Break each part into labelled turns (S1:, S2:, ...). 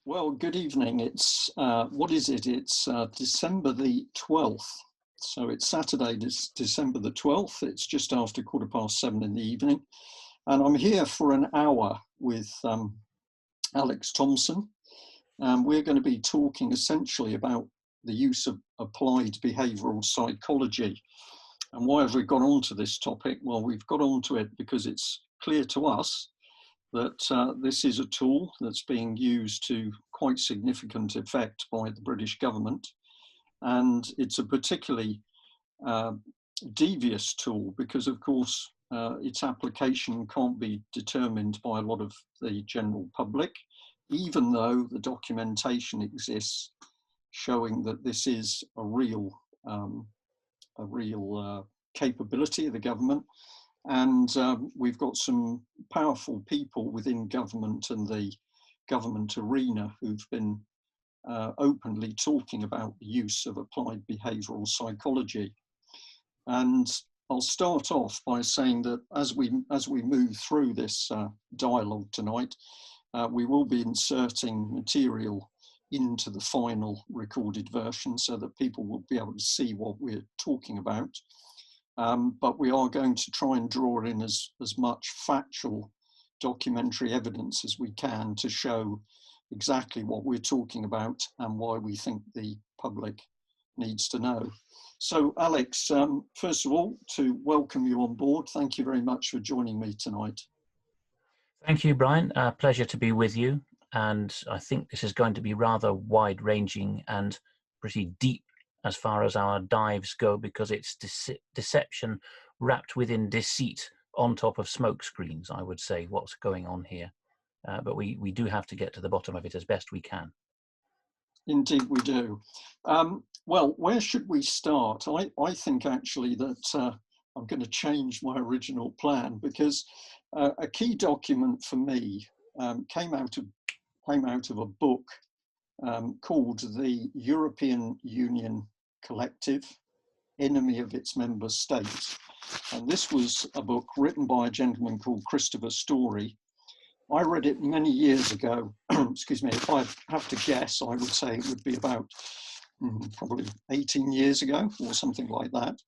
S1: Well, good evening. It's, what is it? It's December the 12th. So it's Saturday, December the 12th. It's just after 7:15 in the evening. And I'm here for an hour with Alex Thomson. We're going to be talking essentially about the use of applied behavioural psychology. And why have we got onto this topic? Well, we've got onto it because it's clear to us that this is a tool that's being used to quite significant effect by the British government. And it's a particularly devious tool because, of course, its application can't be determined by a lot of the general public, even though the documentation exists showing that this is a real capability of the government. And we've got some powerful people within government and the government arena who've been openly talking about the use of applied behavioural psychology. And I'll start off by saying that as we move through this dialogue tonight, we will be inserting material into the final recorded version so that people will be able to see what we're talking about. But we are going to try and draw in as much factual documentary evidence as we can to show exactly what we're talking about and why we think the public needs to know. So, Alex, first of all, to welcome you on board, thank you very much for joining me tonight.
S2: Thank you, Brian. Pleasure to be with you. And I think this is going to be rather wide-ranging and pretty deep as far as our dives go, because it's deception wrapped within deceit on top of smoke screens, I would say, what's going on here. But we do have to get to the bottom of it as best we can.
S1: Indeed we do. Well, where should we start? I think actually that I'm going to change my original plan, because a key document for me came out of a book called the European Union Collective, Enemy of its Member States. And this was a book written by a gentleman called Christopher Story. I read it many years ago. Excuse me, if I have to guess, I would say it would be about probably 18 years ago or something like that.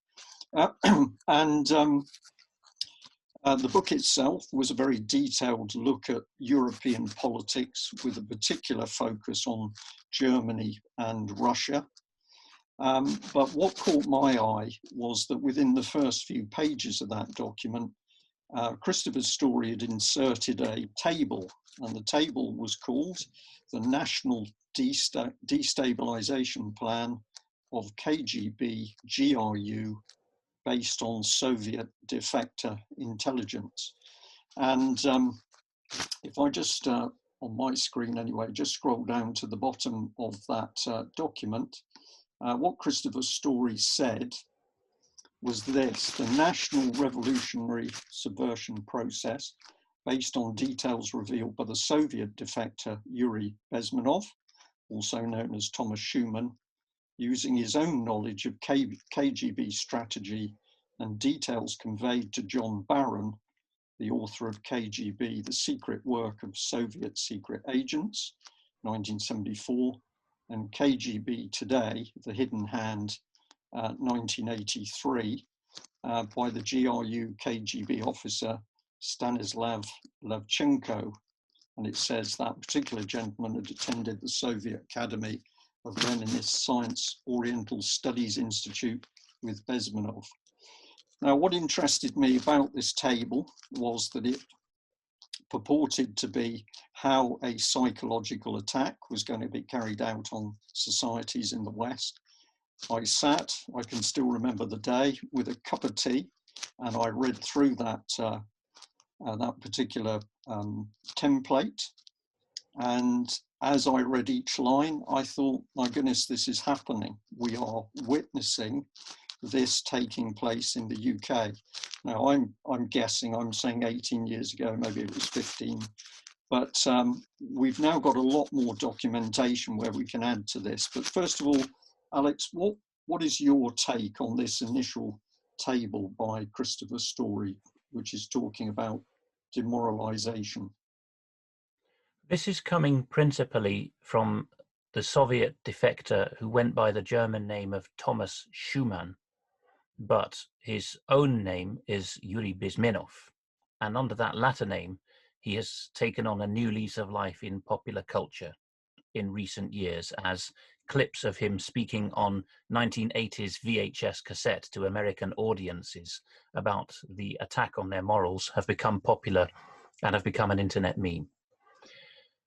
S1: The book itself was a very detailed look at European politics with a particular focus on Germany and Russia. But what caught my eye was that within the first few pages of that document, Christopher's Story had inserted a table, and the table was called the National Destabilization Plan of KGB GRU based on Soviet defector intelligence. And if I just, on my screen anyway, just scroll down to the bottom of that document, what Christopher's Story said was this: the National Revolutionary Subversion Process, based on details revealed by the Soviet defector Yuri Bezmenov, also known as Thomas Schumann, using his own knowledge of KGB strategy and details conveyed to John Barron, the author of KGB, The Secret Work of Soviet Secret Agents, 1974, and KGB Today, The Hidden Hand, 1983, by the GRU KGB officer Stanislav Levchenko. And it says that particular gentleman had attended the Soviet Academy of Leninist Science Oriental Studies Institute with Bezmenov. Now, what interested me about this table was that it purported to be how a psychological attack was going to be carried out on societies in the West. I can still remember the day, with a cup of tea, and I read through that particular template. And as I read each line, I thought, my goodness, this is happening. We are witnessing this taking place in the UK. Now, I'm guessing, I'm saying 18 years ago, maybe it was 15, but we've now got a lot more documentation where we can add to this. But first of all, Alex, what is your take on this initial table by Christopher Story, which is talking about demoralization?
S2: This is coming principally from the Soviet defector who went by the German name of Thomas Schumann, but his own name is Yuri Bizmenov. And under that latter name, he has taken on a new lease of life in popular culture in recent years, as clips of him speaking on 1980s VHS cassette to American audiences about the attack on their morals have become popular and have become an internet meme.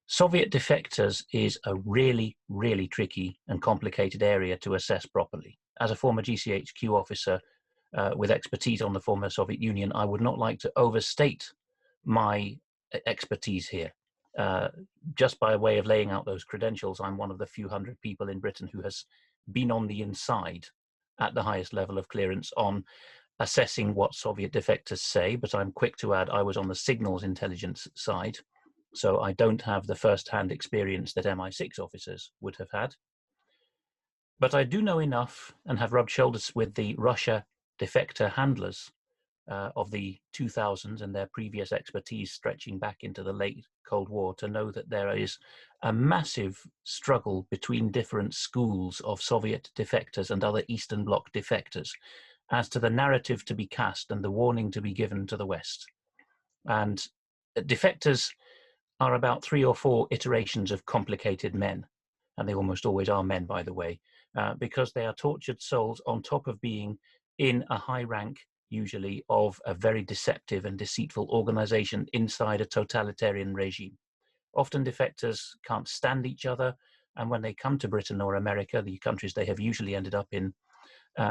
S2: Soviet defectors is a really, really tricky and complicated area to assess properly. As a former GCHQ officer with expertise on the former Soviet Union, I would not like to overstate my expertise here. Just by way of laying out those credentials, I'm one of the few hundred people in Britain who has been on the inside at the highest level of clearance on assessing what Soviet defectors say, but I'm quick to add I was on the signals intelligence side, so I don't have the first-hand experience that MI6 officers would have had. But I do know enough and have rubbed shoulders with the Russia defector handlers of the 2000s and their previous expertise stretching back into the late Cold War to know that there is a massive struggle between different schools of Soviet defectors and other Eastern Bloc defectors as to the narrative to be cast and the warning to be given to the West. And defectors are about 3 or 4 iterations of complicated men, and they almost always are men, by the way, because they are tortured souls on top of being in a high rank, usually, of a very deceptive and deceitful organization inside a totalitarian regime. Often defectors can't stand each other, and when they come to Britain or America, the countries they have usually ended up in,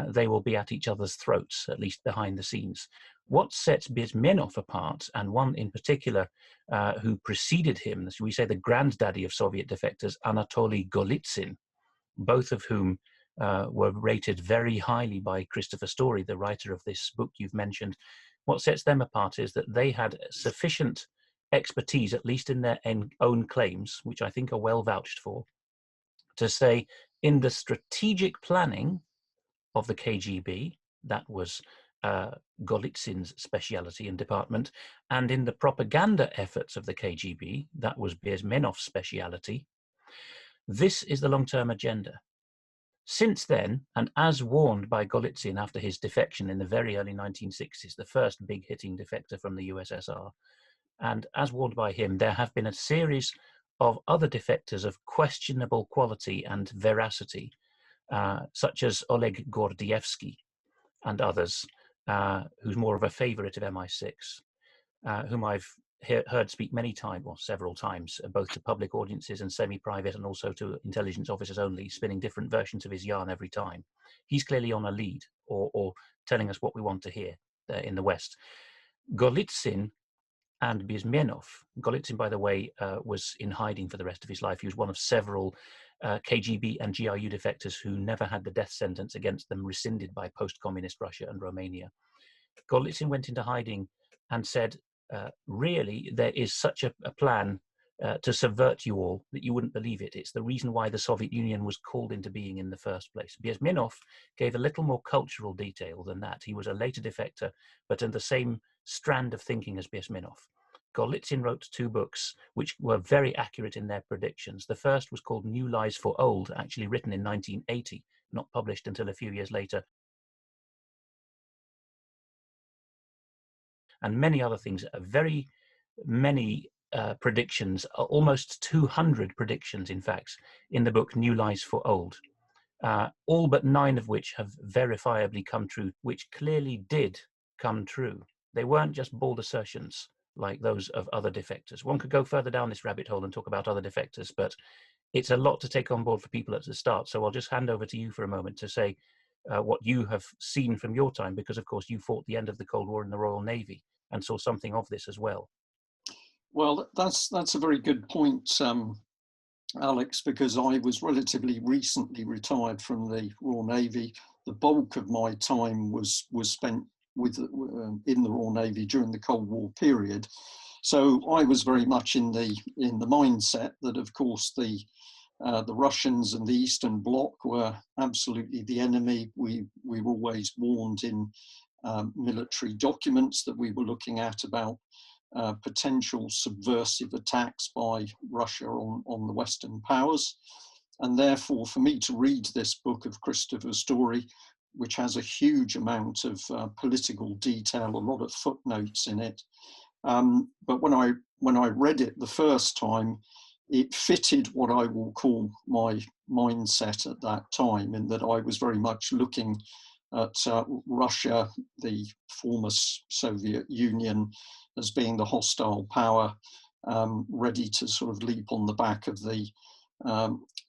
S2: they will be at each other's throats, at least behind the scenes. What sets Bizmenov apart, and one in particular who preceded him, as we say the granddaddy of Soviet defectors, Anatoly Golitsyn, both of whom were rated very highly by Christopher Story, the writer of this book you've mentioned. What sets them apart is that they had sufficient expertise, at least in their own claims, which I think are well vouched for, to say in the strategic planning of the KGB, that was Golitsyn's speciality and department, and in the propaganda efforts of the KGB, that was Bizmenov's speciality. This is the long-term agenda. Since then, and as warned by Golitsyn after his defection in the very early 1960s, the first big hitting defector from the USSR, and as warned by him, there have been a series of other defectors of questionable quality and veracity, such as Oleg Gordievsky and others, who's more of a favorite of MI6, whom I've heard speak many times, or several times, both to public audiences and semi-private, and also to intelligence officers only, spinning different versions of his yarn every time. He's clearly on a lead, or telling us what we want to hear in the West. Golitsyn and Bizmenov. Golitsyn, by the way, was in hiding for the rest of his life. He was one of several KGB and GRU defectors who never had the death sentence against them rescinded by post-communist Russia and Romania. Golitsyn went into hiding and said, really, there is such a plan to subvert you all that you wouldn't believe it. It's the reason why the Soviet Union was called into being in the first place. Bizmenov gave a little more cultural detail than that. He was a later defector, but in the same strand of thinking as Bizmenov. Golitsyn wrote 2 books which were very accurate in their predictions. The first was called New Lies for Old, actually written in 1980, not published until a few years later. And many other things, very many predictions, almost 200 predictions, in fact, in the book New Lies for Old, all but 9 of which have verifiably come true, which clearly did come true. They weren't just bald assertions like those of other defectors. One could go further down this rabbit hole and talk about other defectors, but it's a lot to take on board for people at the start. So I'll just hand over to you for a moment to say what you have seen from your time, because of course you fought the end of the Cold War in the Royal Navy and saw something of this as well.
S1: Well, that's a very good point, Alex, because I was relatively recently retired from the Royal Navy. The bulk of my time was spent in the Royal Navy during the Cold War period. So I was very much in the mindset that, of course, the Russians and the Eastern Bloc were absolutely the enemy. We were always warned in military documents that we were looking at about potential subversive attacks by Russia on the Western powers. And therefore, for me to read this book of Christopher Story, which has a huge amount of political detail, a lot of footnotes in it, but when I read it the first time, it fitted what I will call my mindset at that time, in that I was very much looking at Russia, the former Soviet Union, as being the hostile power, ready to sort of leap on the back of the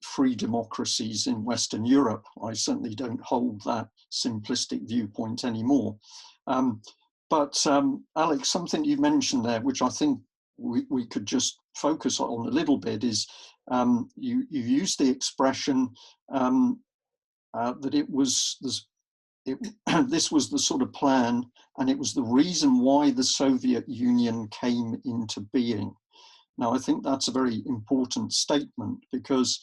S1: free democracies in Western Europe. I certainly don't hold that simplistic viewpoint anymore. But Alex, something you mentioned there, which I think we could just focus on a little bit, is you used the expression that this was the sort of plan, and it was the reason why the Soviet Union came into being. Now, I think that's a very important statement, because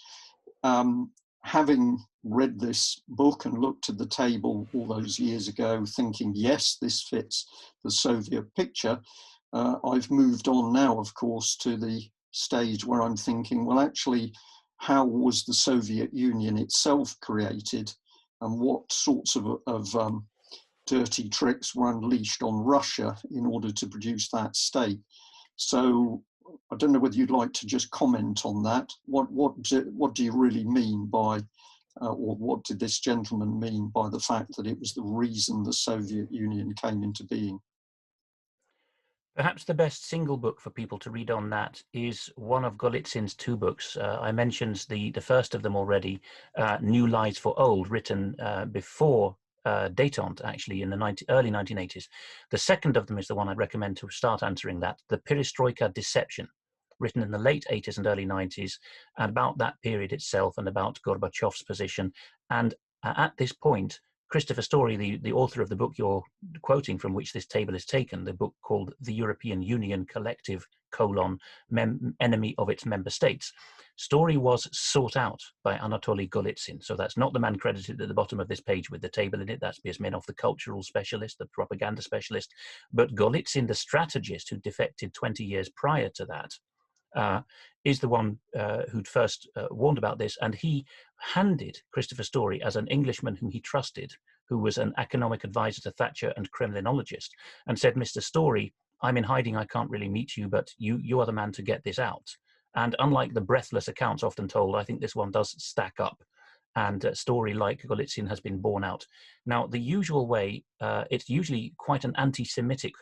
S1: having read this book and looked at the table all those years ago, thinking, yes, this fits the Soviet picture, I've moved on now, of course, to the stage where I'm thinking, well, actually, how was the Soviet Union itself created, and what sorts of dirty tricks were unleashed on Russia in order to produce that state? So I don't know whether you'd like to just comment on that. What do you really mean by, or what did this gentleman mean by the fact that it was the reason the Soviet Union came into being?
S2: Perhaps the best single book for people to read on that is one of Golitsyn's two books. I mentioned the first of them already, New Lies for Old, written before Détente, actually, in the early 1980s. The second of them is the one I'd recommend to start answering that, the Perestroika Deception, written in the late 80s and early 90s, about that period itself and about Gorbachev's position. And at this point, Christopher Story, the author of the book you're quoting, from which this table is taken, the book called The European Union Collective, Enemy of its Member States. Story was sought out by Anatoly Golitsyn. So that's not the man credited at the bottom of this page with the table in it. That's Bizmenov, the cultural specialist, the propaganda specialist. But Golitsyn, the strategist who defected 20 years prior to that, is the one who'd first warned about this, and he handed Christopher Story, as an Englishman whom he trusted, who was an economic advisor to Thatcher and Kremlinologist, and said, "Mr. Story, I'm in hiding, I can't really meet you, but you are the man to get this out." And unlike the breathless accounts often told, I think this one does stack up, and Story, like Golitsyn, has been borne out. Now, the usual way, it's usually quite an anti-Semitic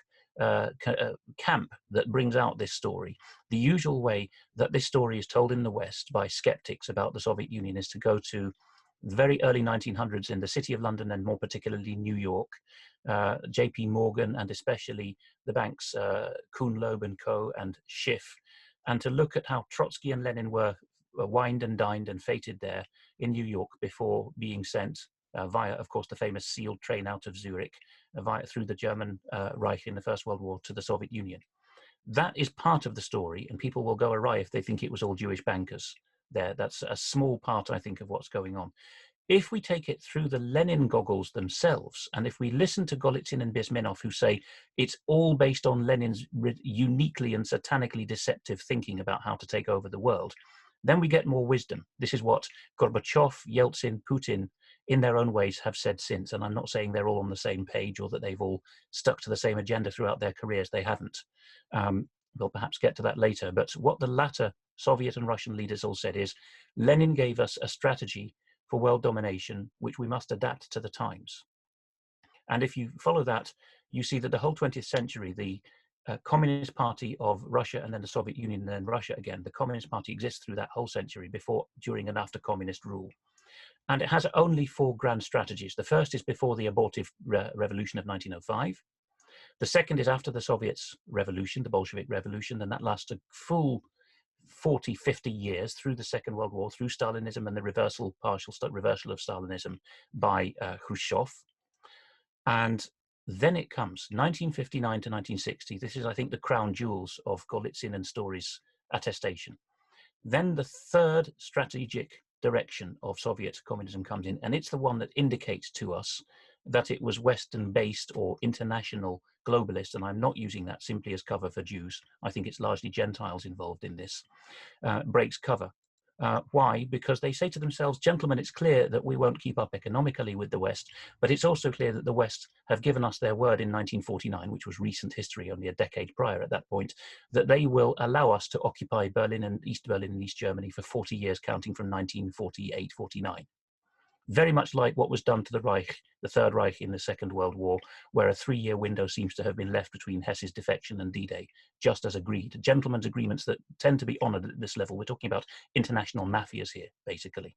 S2: camp that brings out this story. The usual way that this story is told in the West by skeptics about the Soviet Union is to go to the very early 1900s in the City of London, and more particularly New York, JP Morgan, and especially the banks Kuhn, Loeb and Co. and Schiff, and to look at how Trotsky and Lenin were wined and dined and fated there in New York before being sent via, of course, the famous sealed train out of Zurich, through the German Reich in the First World War to the Soviet Union. That is part of the story, and people will go awry if they think it was all Jewish bankers there. That's a small part, I think, of what's going on. If we take it through the Lenin goggles themselves, and if we listen to Golitsyn and Bizmenov, who say it's all based on Lenin's uniquely and satanically deceptive thinking about how to take over the world, then we get more wisdom. This is what Gorbachev, Yeltsin, Putin, in their own ways, have said since. And I'm not saying they're all on the same page or that they've all stuck to the same agenda throughout their careers. They haven't. We'll perhaps get to that later. But what the latter Soviet and Russian leaders all said is, Lenin gave us a strategy for world domination, which we must adapt to the times. And if you follow that, you see that the whole 20th century, the Communist Party of Russia, and then the Soviet Union, and then Russia again, the Communist Party exists through that whole century, before, during, and after communist rule. And it has only four grand strategies. The first is before the abortive revolution of 1905. The second is after the Soviets' revolution, the Bolshevik Revolution, and that lasts a full 40, 50 years through the Second World War, through Stalinism and the partial reversal of Stalinism by Khrushchev. And then it comes 1959 to 1960. This is, I think, the crown jewels of Golitsyn and Story's attestation. Then the third strategic direction of Soviet communism comes in, and it's the one that indicates to us that it was Western-based or international globalists, and I'm not using that simply as cover for Jews. I think it's largely Gentiles involved in this, breaks cover. Why? Because they say to themselves, gentlemen, it's clear that we won't keep up economically with the West, but it's also clear that the West have given us their word in 1949, which was recent history, only a decade prior at that point, that they will allow us to occupy Berlin and East Germany for 40 years, counting from 1948-49. Very much like what was done to the Reich, the Third Reich in the Second World War, where a 3-year window seems to have been left between Hesse's defection and D-Day, just as agreed. Gentlemen's agreements that tend to be honoured at this level. We're talking about international mafias here, basically.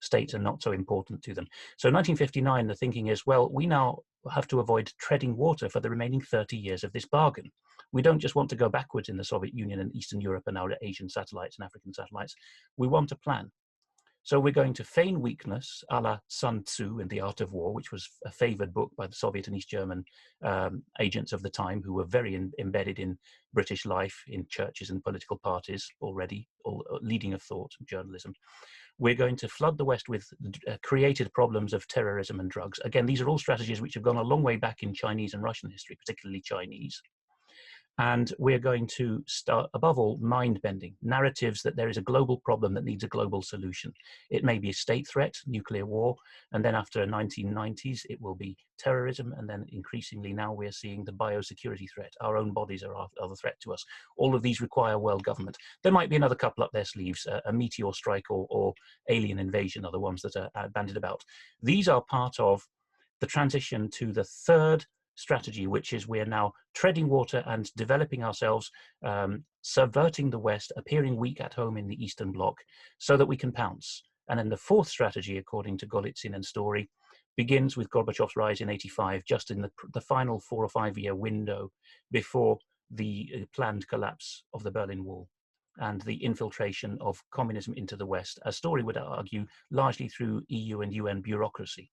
S2: States are not so important to them. So 1959, the thinking is, well, we now have to avoid treading water for the remaining 30 years of this bargain. We don't just want to go backwards in the Soviet Union and Eastern Europe and our Asian satellites and African satellites. We want a plan. So we're going to feign weakness, a la Sun Tzu in The Art of War, which was a favored book by the Soviet and East German agents of the time, who were very embedded in British life, in churches and political parties already, leading of thought and journalism. We're going to flood the West with created problems of terrorism and drugs. Again, these are all strategies which have gone a long way back in Chinese and Russian history, particularly Chinese. And we're going to start, above all, mind-bending narratives that there is a global problem that needs a global solution. It may be a state threat, nuclear war, and then after the 1990s, it will be terrorism, and then increasingly now we're seeing the biosecurity threat. Our own bodies are the threat to us. All of these require world government. There might be another couple up their sleeves, a meteor strike or alien invasion are the ones that are bandied about. These are part of the transition to the third strategy, which is we're now treading water and developing ourselves, subverting the West, appearing weak at home in the Eastern Bloc, so that we can pounce. And then the fourth strategy, according to Golitsyn and Story, begins with Gorbachev's rise in '85, just in the final 4 or 5 year window before the planned collapse of the Berlin Wall and the infiltration of communism into the West, as Story would argue, largely through EU and UN bureaucracy.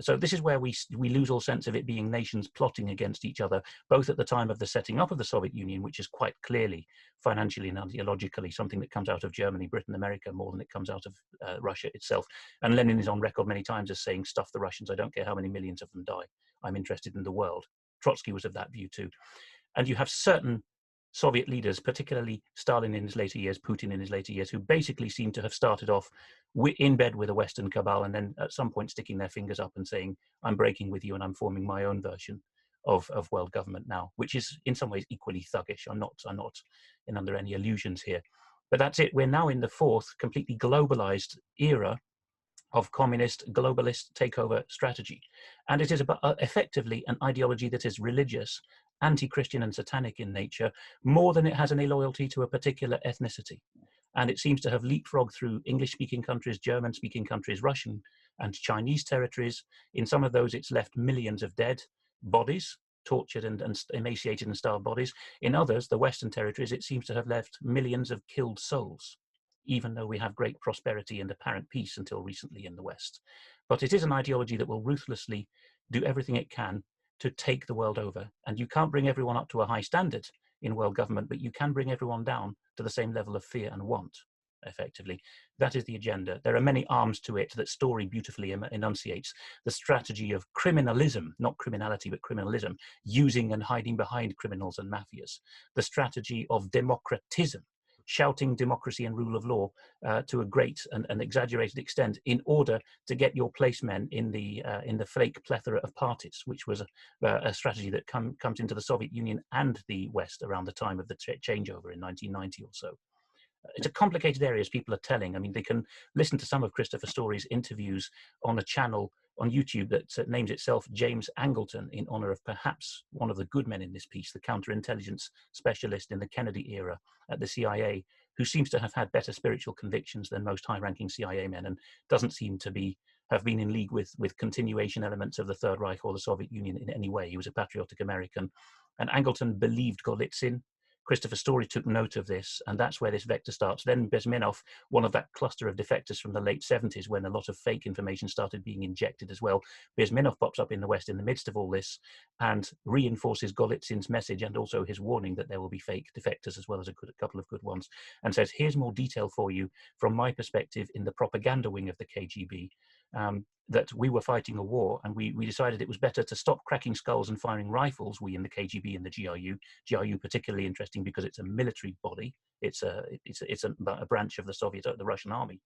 S2: So this is where we lose all sense of it being nations plotting against each other, both at the time of the setting up of the Soviet Union, which is quite clearly financially and ideologically something that comes out of Germany, Britain, America, more than it comes out of Russia itself. And Lenin is on record many times as saying, stuff the Russians, I don't care how many millions of them die. I'm interested in the world. Trotsky was of that view too. And you have certain Soviet leaders, particularly Stalin in his later years, Putin in his later years, who basically seem to have started off in bed with a Western cabal and then at some point sticking their fingers up and saying, I'm breaking with you and I'm forming my own version of world government now, which is in some ways equally thuggish. I'm not under any illusions here. But that's it. We're now in the fourth completely globalized era of communist globalist takeover strategy. And it is effectively an ideology that is religious, anti-Christian and satanic in nature, more than it has any loyalty to a particular ethnicity. And it seems to have leapfrogged through English-speaking countries, German-speaking countries, Russian and Chinese territories. In some of those, it's left millions of dead bodies, tortured and emaciated and starved bodies. In others, the Western territories, it seems to have left millions of killed souls, even though we have great prosperity and apparent peace until recently in the West. But it is an ideology that will ruthlessly do everything it can to take the world over. And you can't bring everyone up to a high standard in world government, but you can bring everyone down to the same level of fear and want, effectively. That is the agenda. There are many arms to it that Story beautifully enunciates. The strategy of criminalism, not criminality, but criminalism, using and hiding behind criminals and mafias. The strategy of democratism, shouting democracy and rule of law to a great and exaggerated extent in order to get your placemen in the fake plethora of parties, which was a strategy that comes into the Soviet Union and the West around the time of the changeover in 1990 or so. It's a complicated area, as people are telling. I mean, they can listen to some of Christopher Story's interviews on a channel on YouTube that names itself James Angleton, in honor of perhaps one of the good men in this piece, the counterintelligence specialist in the Kennedy era at the CIA, who seems to have had better spiritual convictions than most high-ranking CIA men and doesn't seem to have been in league with continuation elements of the Third Reich or the Soviet Union in any way. He was a patriotic American. And Angleton believed Golitsyn. Christopher Story took note of this, and that's where this vector starts. Then Bezmenov, one of that cluster of defectors from the late 70s, when a lot of fake information started being injected as well. Bezmenov pops up in the West in the midst of all this and reinforces Golitsyn's message and also his warning that there will be fake defectors as well as a couple of good ones, and says, here's more detail for you from my perspective in the propaganda wing of the KGB. that we were fighting a war, and we decided it was better to stop cracking skulls and firing rifles, we in the KGB and the GRU particularly interesting because it's a military body. It's a branch of the Russian army.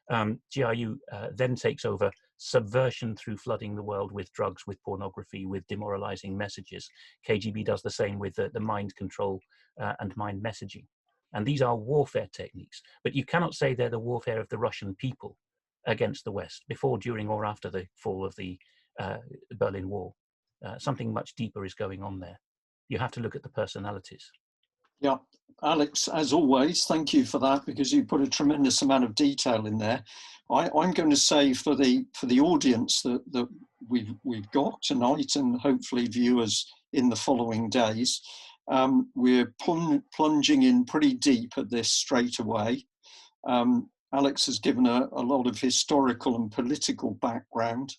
S2: GRU then takes over subversion through flooding the world with drugs, with pornography, with demoralizing messages. KGB does the same with the mind control and mind messaging. And these are warfare techniques, but you cannot say they're the warfare of the Russian people against the West, before, during, or after the fall of the Berlin Wall. Something much deeper is going on there. You have to look at the personalities.
S1: Yeah, Alex, as always, thank you for that, because you put a tremendous amount of detail in there. I'm going to say for the audience that we've got tonight, and hopefully viewers in the following days, we're plunging in pretty deep at this straight away. Alex has given a lot of historical and political background.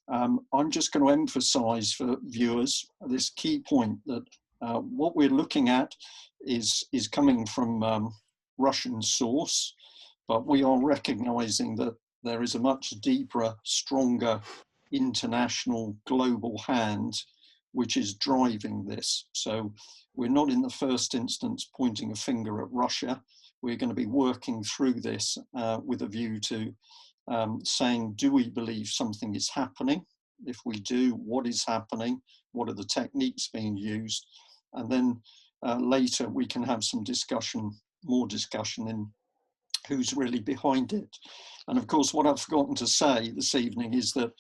S1: I'm just going to emphasize for viewers this key point that what we're looking at is coming from Russian source, but we are recognizing that there is a much deeper, stronger international global hand which is driving this. So we're not in the first instance pointing a finger at Russia. We're going to be working through this with a view to saying, do we believe something is happening? If we do, what is happening? What are the techniques being used? And then later we can have some discussion, more discussion in who's really behind it. And of course, what I've forgotten to say this evening is that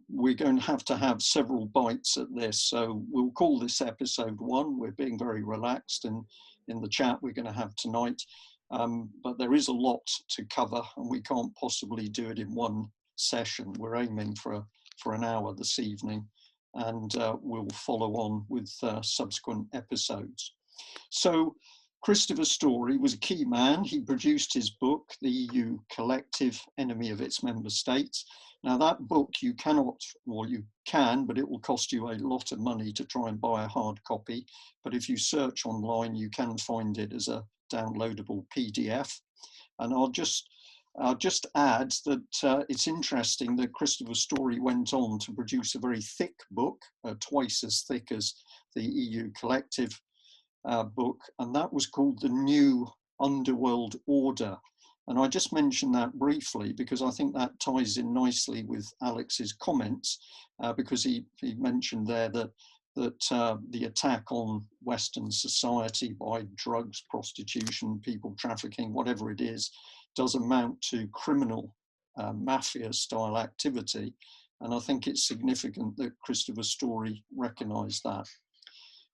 S1: we're going to have several bites at this. So we'll call this episode 1. We're being very relaxed in the chat we're going to have tonight. But there is a lot to cover, and we can't possibly do it in one session. We're aiming for an hour this evening, and we'll follow on with subsequent episodes. So Christopher Story was a key man. He produced his book, The EU Collective Enemy of Its Member States. Now that book you cannot, or you can, but it will cost you a lot of money to try and buy a hard copy. But if you search online, you can find it as a downloadable PDF. And I'll just add that it's interesting that Christopher Story went on to produce a very thick book, twice as thick as the EU Collective book, and that was called The New Underworld Order. And I just mentioned that briefly because I think that ties in nicely with Alex's comments, because he mentioned there that the attack on Western society by drugs, prostitution, people trafficking, whatever it is, does amount to criminal mafia-style activity. And I think it's significant that Christopher Story recognised that.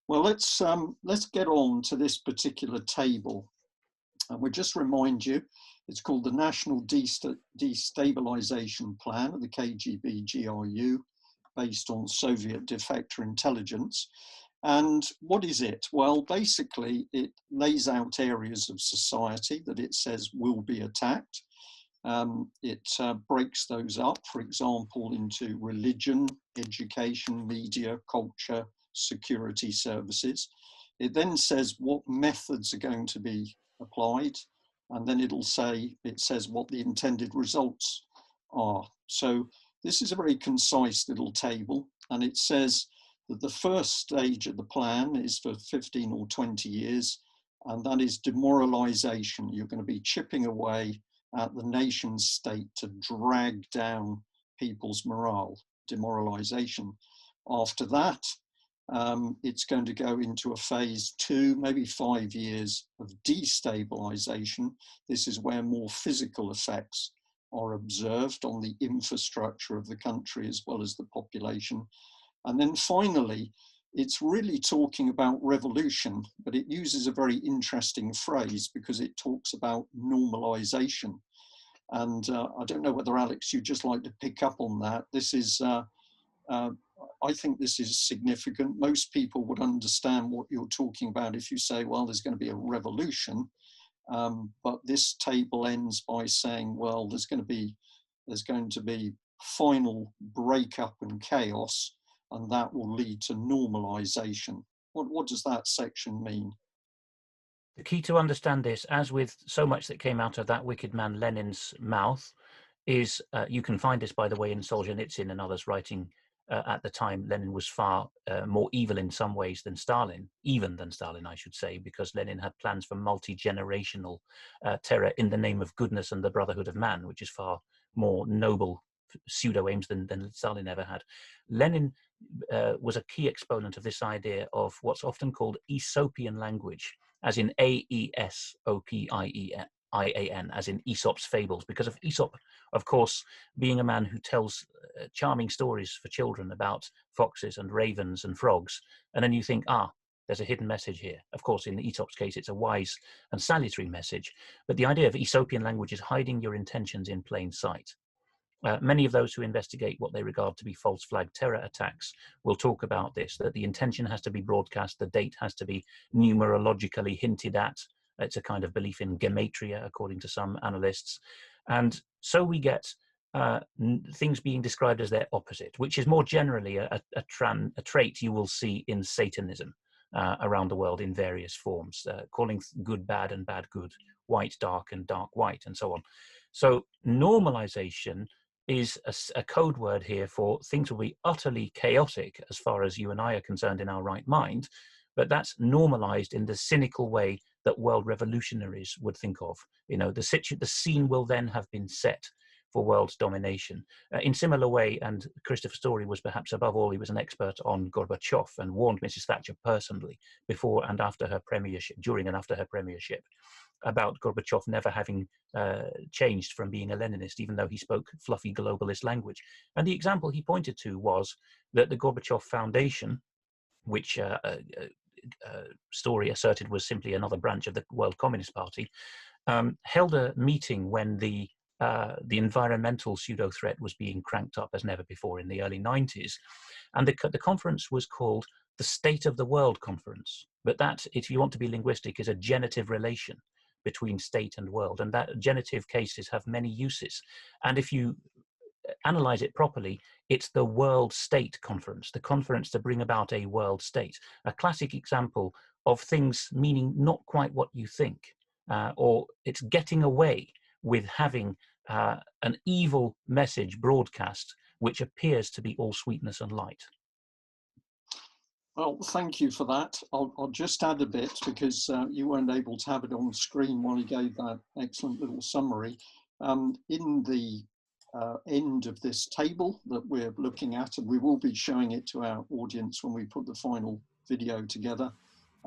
S1: Well, let's get on to this particular table. And we'll just remind you, it's called the National Destabilization Plan of the KGB GRU, based on Soviet defector intelligence. And what is it? Well, basically, it lays out areas of society that it says will be attacked. It breaks those up, for example, into religion, education, media, culture, security services. It then says what methods are going to be applied, and then it says what the intended results are. So this is a very concise little table, and it says that the first stage of the plan is for 15 or 20 years, and that is demoralization. You're going to be chipping away at the nation state to drag down people's morale, demoralization. After that, it's going to go into a phase 2, maybe 5 years of destabilization. This is where more physical effects are observed on the infrastructure of the country as well as the population. And then finally, it's really talking about revolution, but it uses a very interesting phrase because it talks about normalization. And I don't know whether, Alex, you'd just like to pick up on that. This is, I think this is significant. Most people would understand what you're talking about if you say, well, there's going to be a revolution. But this table ends by saying, well, there's going to be final breakup and chaos, and that will lead to normalization. What does that section mean?
S2: The key to understand this, as with so much that came out of that wicked man Lenin's mouth, is, you can find this, by the way, in Solzhenitsyn and others writing at the time. Lenin was far more evil in some ways than Stalin, even than Stalin, I should say, because Lenin had plans for multi-generational terror in the name of goodness and the brotherhood of man, which is far more noble pseudo-aims than Stalin ever had. Lenin was a key exponent of this idea of what's often called Aesopian language, as in Aesopian, as in Aesop's fables, because of Aesop, of course, being a man who tells charming stories for children about foxes and ravens and frogs. And then you think, there's a hidden message here. Of course, in Aesop's case, it's a wise and salutary message. But the idea of Aesopian language is hiding your intentions in plain sight. Many of those who investigate what they regard to be false flag terror attacks will talk about this, that the intention has to be broadcast, the date has to be numerologically hinted at. It's a kind of belief in gematria, according to some analysts. And so we get things being described as their opposite, which is more generally a trait you will see in Satanism around the world in various forms, calling good bad and bad good, white dark and dark white, and so on. So normalization is a code word here for things will be utterly chaotic as far as you and I are concerned in our right mind, but that's normalized in the cynical way that world revolutionaries would think of. You know, the scene will then have been set for world domination. In similar way, and Christopher Story was perhaps above all, he was an expert on Gorbachev and warned Mrs. Thatcher personally before and after her premiership, during and after her premiership, about Gorbachev never having changed from being a Leninist, even though he spoke fluffy globalist language. And the example he pointed to was that the Gorbachev Foundation, which Story asserted was simply another branch of the World Communist Party, held a meeting when the environmental pseudo-threat was being cranked up as never before in the early 90s. And the conference was called the State of the World Conference. But that, if you want to be linguistic, is a genitive relation between state and world. And that genitive cases have many uses. And if you analyze it properly, it's the World State Conference, the conference to bring about a world state. A classic example of things meaning not quite what you think, or it's getting away with having an evil message broadcast which appears to be all sweetness and light.
S1: Well, thank you for that. I'll just add a bit because you weren't able to have it on the screen while you gave that excellent little summary. In the end of this table that we're looking at, and we will be showing it to our audience when we put the final video together,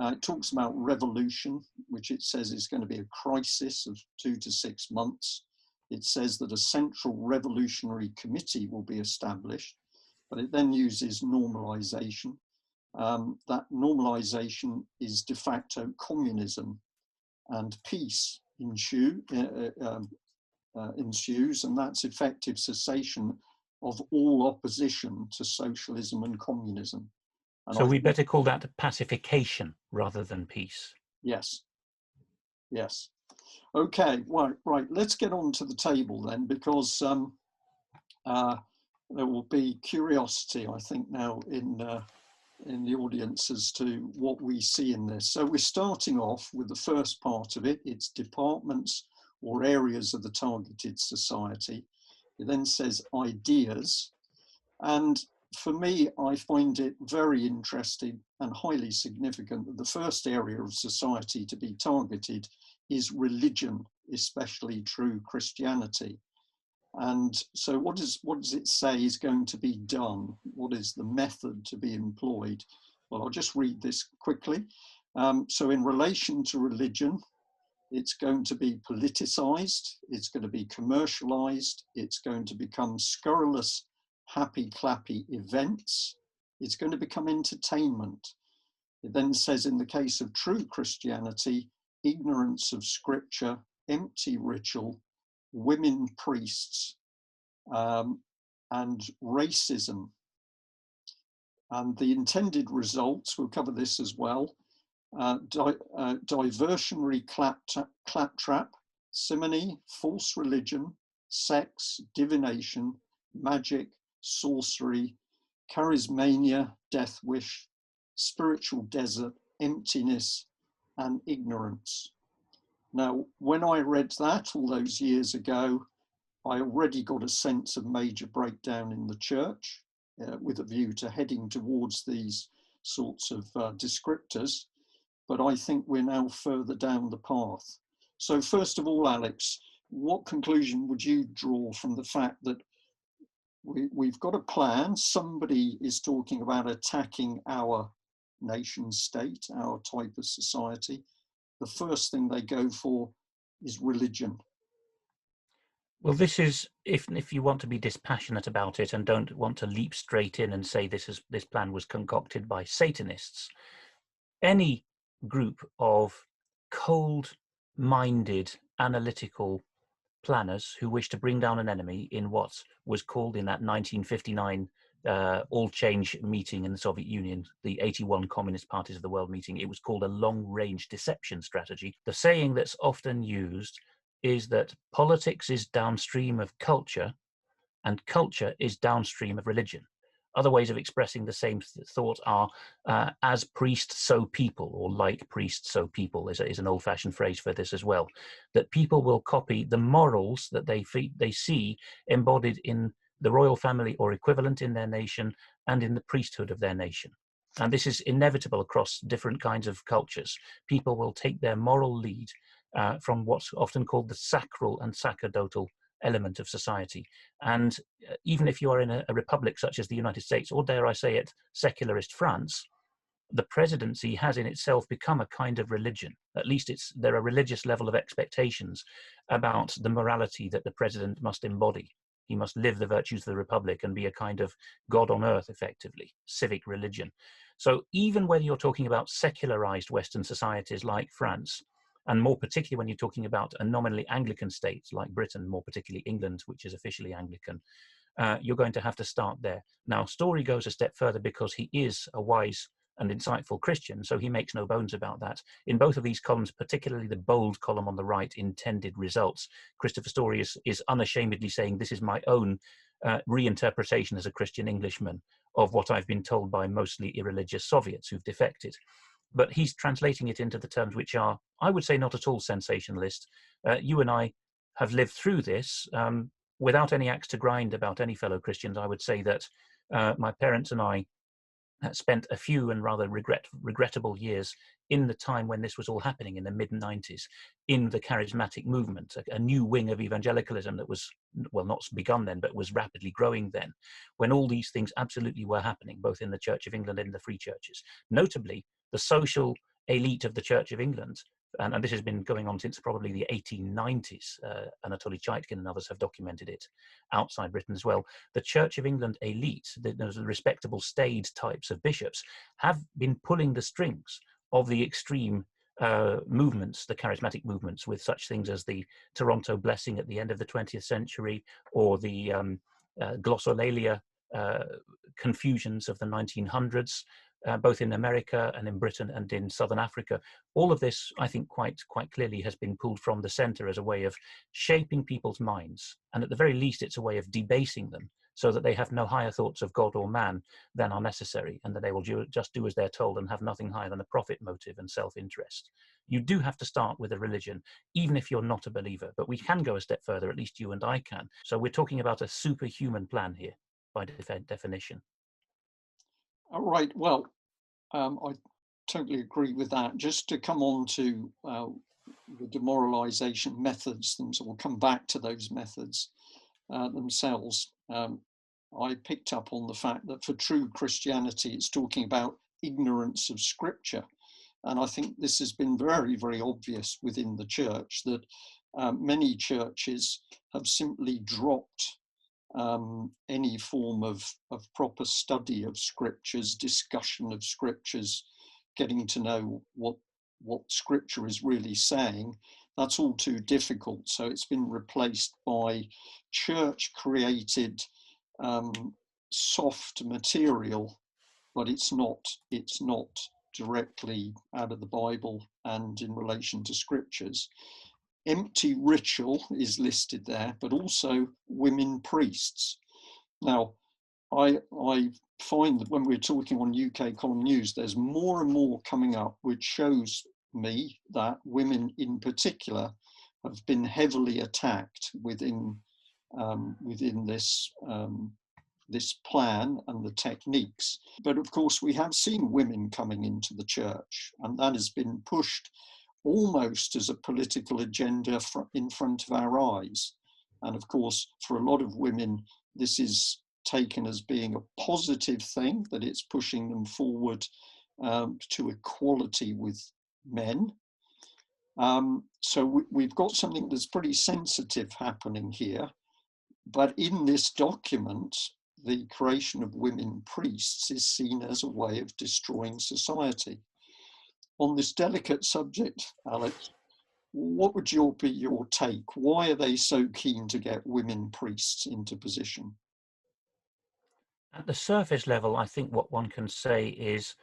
S1: it talks about revolution, which it says is going to be a crisis of 2 to 6 months. It says that a central revolutionary committee will be established, but it then uses normalization. That normalization is de facto communism, and peace ensues, and that's effective cessation of all opposition to socialism and communism. And
S2: so we better call that pacification rather than peace.
S1: Yes. Yes. Okay, right. Let's get on to the table then, because there will be curiosity, I think, now in the audience as to what we see in this. So we're starting off with the first part of it. It's departments or areas of the targeted society. It then says ideas. And for me, I find it very interesting and highly significant that the first area of society to be targeted is religion, especially true Christianity. And so what does it say is going to be done? What is the method to be employed? Well, I'll just read this quickly. So in relation to religion, it's going to be politicized, it's going to be commercialized, it's going to become scurrilous, happy clappy events, it's going to become entertainment. It then says in the case of true Christianity, ignorance of scripture, empty ritual, women priests, and racism. And the intended results, we'll cover this as well, diversionary claptrap, simony, false religion, sex, divination, magic, sorcery, charismania, death wish, spiritual desert, emptiness, and ignorance. Now, when I read that all those years ago, I already got a sense of major breakdown in the church with a view to heading towards these sorts of descriptors, but I think we're now further down the path. So first of all, Alex, what conclusion would you draw from the fact that we've got a plan? Somebody is talking about attacking our nation state, our type of society. The first thing they go for is religion.
S2: Well, this is, if you want to be dispassionate about it and don't want to leap straight in and say this plan was concocted by Satanists, any group of cold-minded, analytical planners who wish to bring down an enemy in what was called in that 1959 all-change meeting in the Soviet Union, the 81 Communist Parties of the World meeting, it was called a long-range deception strategy. The saying that's often used is that politics is downstream of culture and culture is downstream of religion. Other ways of expressing the same thought are as priest, so people, or like priest, so people is an old-fashioned phrase for this as well. That people will copy the morals that they see embodied in the royal family or equivalent in their nation and in the priesthood of their nation. And this is inevitable across different kinds of cultures. People will take their moral lead from what's often called the sacral and sacerdotal element of society. And even if you are in a republic such as the United States, or dare I say it, secularist France, the presidency has in itself become a kind of religion. At least there are religious level of expectations about the morality that the president must embody. He must live the virtues of the republic and be a kind of God on earth, effectively, civic religion. So even whether you're talking about secularized Western societies like France, and more particularly when you're talking about a nominally Anglican state like Britain, more particularly England, which is officially Anglican, you're going to have to start there. Now, Story goes a step further because he is a wise and insightful Christian, so he makes no bones about that. In both of these columns, particularly the bold column on the right, Intended Results, Christopher Story is unashamedly saying, this is my own reinterpretation as a Christian Englishman of what I've been told by mostly irreligious Soviets who've defected. But he's translating it into the terms which are, I would say, not at all sensationalist. You and I have lived through this without any axe to grind about any fellow Christians. I would say that my parents and I spent a few and rather regrettable years in the time when this was all happening in the mid-90s in the charismatic movement, a new wing of evangelicalism that was, well, not begun then, but was rapidly growing then, when all these things absolutely were happening, both in the Church of England and in the free churches. Notably, the social elite of the Church of England, and this has been going on since probably the 1890s, Anatoly Chaitkin and others have documented it outside Britain as well. The Church of England elite, those respectable staid types of bishops, have been pulling the strings of the extreme movements, the charismatic movements, with such things as the Toronto Blessing at the end of the 20th century, or the glossolalia confusions of the 1900s, both in America and in Britain and in Southern Africa. All of this, I think, quite clearly has been pulled from the center as a way of shaping people's minds. And at the very least, it's a way of debasing them so that they have no higher thoughts of God or man than are necessary, and that they will just do as they're told and have nothing higher than a profit motive and self-interest. You do have to start with a religion, even if you're not a believer. But we can go a step further, at least you and I can. So we're talking about a superhuman plan here, by definition.
S1: All right, well, I totally agree with that. Just to come on to the demoralization methods, we'll come back to those methods themselves. I picked up on the fact that for true Christianity, it's talking about ignorance of Scripture. And I think this has been very, very obvious within the church that many churches have simply dropped any form of proper study of scriptures, discussion of scriptures, getting to know what scripture is really saying. That's all too difficult. So it's been replaced by church created soft material, but it's not directly out of the Bible and in relation to scriptures. Empty ritual is listed there, but also women priests. Now, I find that when we're talking on UK Column News, there's more and more coming up, which shows me that women in particular have been heavily attacked within within this this plan and the techniques. But of course, we have seen women coming into the church, and that has been pushed almost as a political agenda in front of our eyes. And of course, for a lot of women, this is taken as being a positive thing, that it's pushing them forward to equality with men. So we've got something that's pretty sensitive happening here. But in this document, the creation of women priests is seen as a way of destroying society. On this delicate subject, Alex, what would be your take? Why are they so keen to get women priests into position?
S2: At the surface level, I think what one can say is,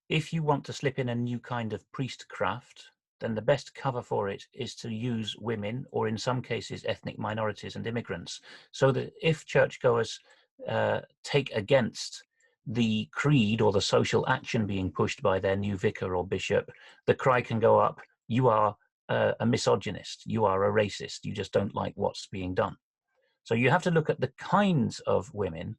S2: if you want to slip in a new kind of priestcraft, then the best cover for it is to use women, or in some cases, ethnic minorities and immigrants, so that if churchgoers take against the creed or the social action being pushed by their new vicar or bishop, the cry can go up, you are a misogynist, you are a racist, you just don't like what's being done. So you have to look at the kinds of women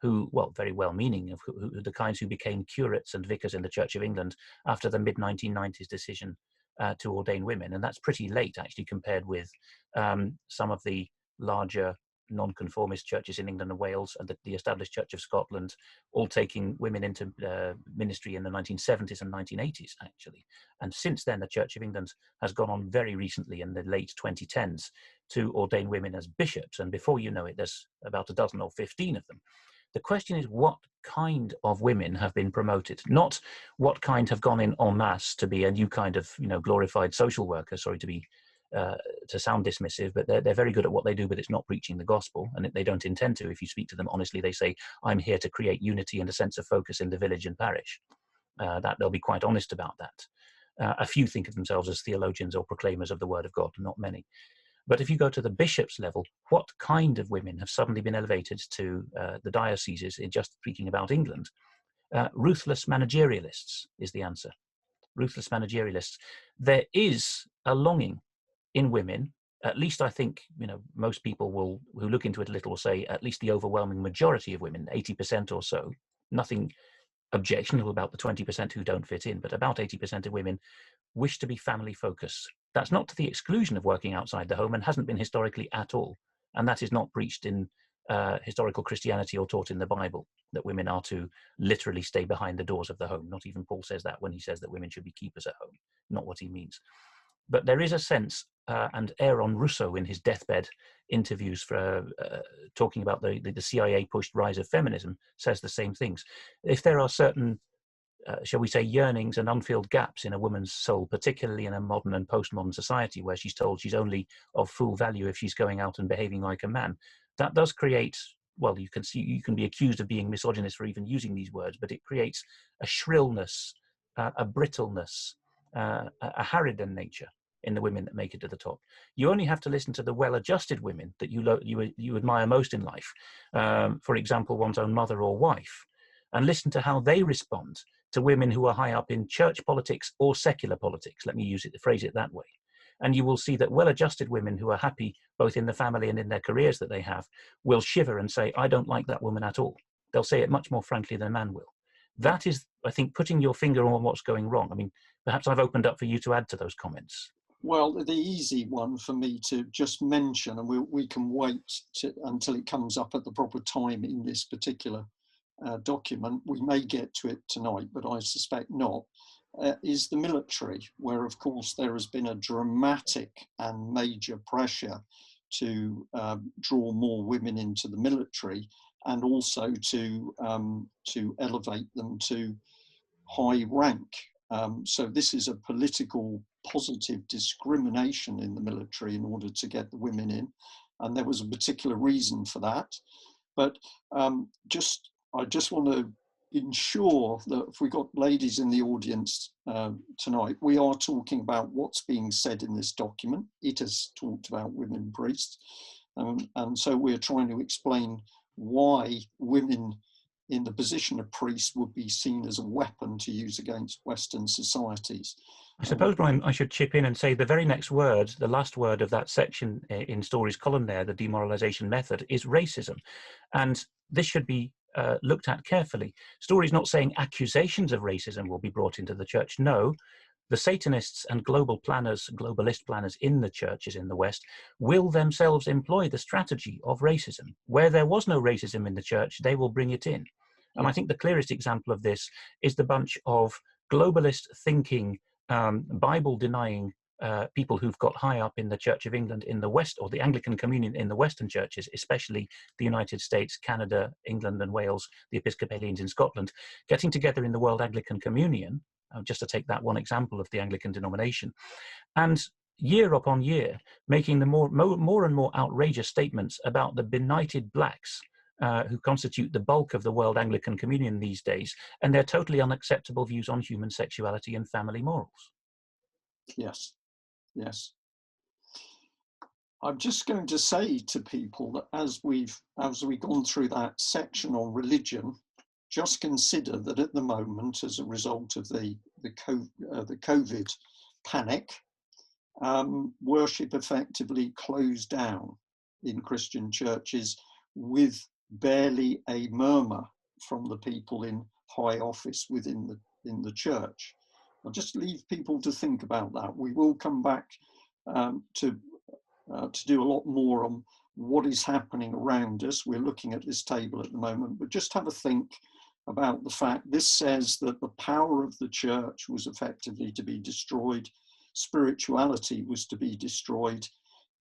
S2: who, well, very well-meaning, of the kinds who became curates and vicars in the Church of England after the mid-1990s decision to ordain women. And that's pretty late, actually, compared with some of the larger non-conformist churches in England and Wales, and the established Church of Scotland, all taking women into ministry in the 1970s and 1980s, actually. And since then, the Church of England has gone on very recently in the late 2010s to ordain women as bishops. And before you know it, there's about a dozen or 15 of them. The question is, what kind of women have been promoted, not what kind have gone in en masse to be a new kind of, glorified social worker. Sorry to be to sound dismissive, but they're very good at what they do, but it's not preaching the gospel, and they don't intend to. If you speak to them honestly, they say, I'm here to create unity and a sense of focus in the village and parish. That they'll be quite honest about that. A few think of themselves as theologians or proclaimers of the word of God, not many. But if you go to the bishop's level, what kind of women have suddenly been elevated to the dioceses, in just speaking about England? Ruthless managerialists is the answer. Ruthless managerialists. There is a longing in women, at least I think, most people who look into it a little will say, at least the overwhelming majority of women, 80% or so, nothing objectionable about the 20% who don't fit in, but about 80% of women wish to be family focused. That's not to the exclusion of working outside the home, and hasn't been historically at all. And that is not preached in historical Christianity or taught in the Bible, that women are to literally stay behind the doors of the home. Not even Paul says that when he says that women should be keepers at home. Not what he means. But there is a sense, and Aaron Russo in his deathbed interviews for talking about the CIA-pushed rise of feminism says the same things. If there are certain shall we say, yearnings and unfilled gaps in a woman's soul, particularly in a modern and postmodern society where she's told she's only of full value if she's going out and behaving like a man. That does create, well, you can be accused of being misogynist for even using these words, but it creates a shrillness, a brittleness, a harridan nature in the women that make it to the top. You only have to listen to the well-adjusted women that you admire most in life, for example, one's own mother or wife, and listen to how they respond to women who are high up in church politics or secular politics. Let me phrase it that way. And you will see that well-adjusted women who are happy both in the family and in their careers that they have will shiver and say, I don't like that woman at all. They'll say it much more frankly than a man will. That is, I think, putting your finger on what's going wrong. I mean, perhaps I've opened up for you to add to those comments.
S1: Well, the easy one for me to just mention, and we can wait until it comes up at the proper time in this particular document, we may get to it tonight, but I suspect not, is the military, where of course there has been a dramatic and major pressure to draw more women into the military, and also to elevate them to high rank. So this is a political positive discrimination in the military in order to get the women in, and there was a particular reason for that. But I just want to ensure that if we've got ladies in the audience tonight, we are talking about what's being said in this document. It has talked about women priests. And so we're trying to explain why women in the position of priests would be seen as a weapon to use against Western societies.
S2: I suppose, Brian, I should chip in and say the very next word, the last word of that section in Story's column there, the demoralization method, is racism. And this should be looked at carefully. Story's not saying accusations of racism will be brought into the church. No, the Satanists and globalist planners in the churches in the West will themselves employ the strategy of racism. Where there was no racism in the church, they will bring it in. And I think the clearest example of this is the bunch of globalist thinking, Bible-denying people who've got high up in the Church of England in the West, or the Anglican Communion in the Western churches, especially the United States, Canada, England and Wales, the Episcopalians in Scotland, getting together in the World Anglican Communion, just to take that one example of the Anglican denomination, and year upon year making the more and more outrageous statements about the benighted blacks who constitute the bulk of the World Anglican Communion these days, and their totally unacceptable views on human sexuality and family morals.
S1: Yes, yes. I'm just going to say to people that as we've gone through that section on religion, just consider that at the moment, as a result of the COVID panic, worship effectively closed down in Christian churches with barely a murmur from the people in high office within the church. I'll just leave people to think about that. We will come back to do a lot more on what is happening around us. We're looking at this table at the moment, but just have a think about the fact this says that the power of the church was effectively to be destroyed, spirituality was to be destroyed,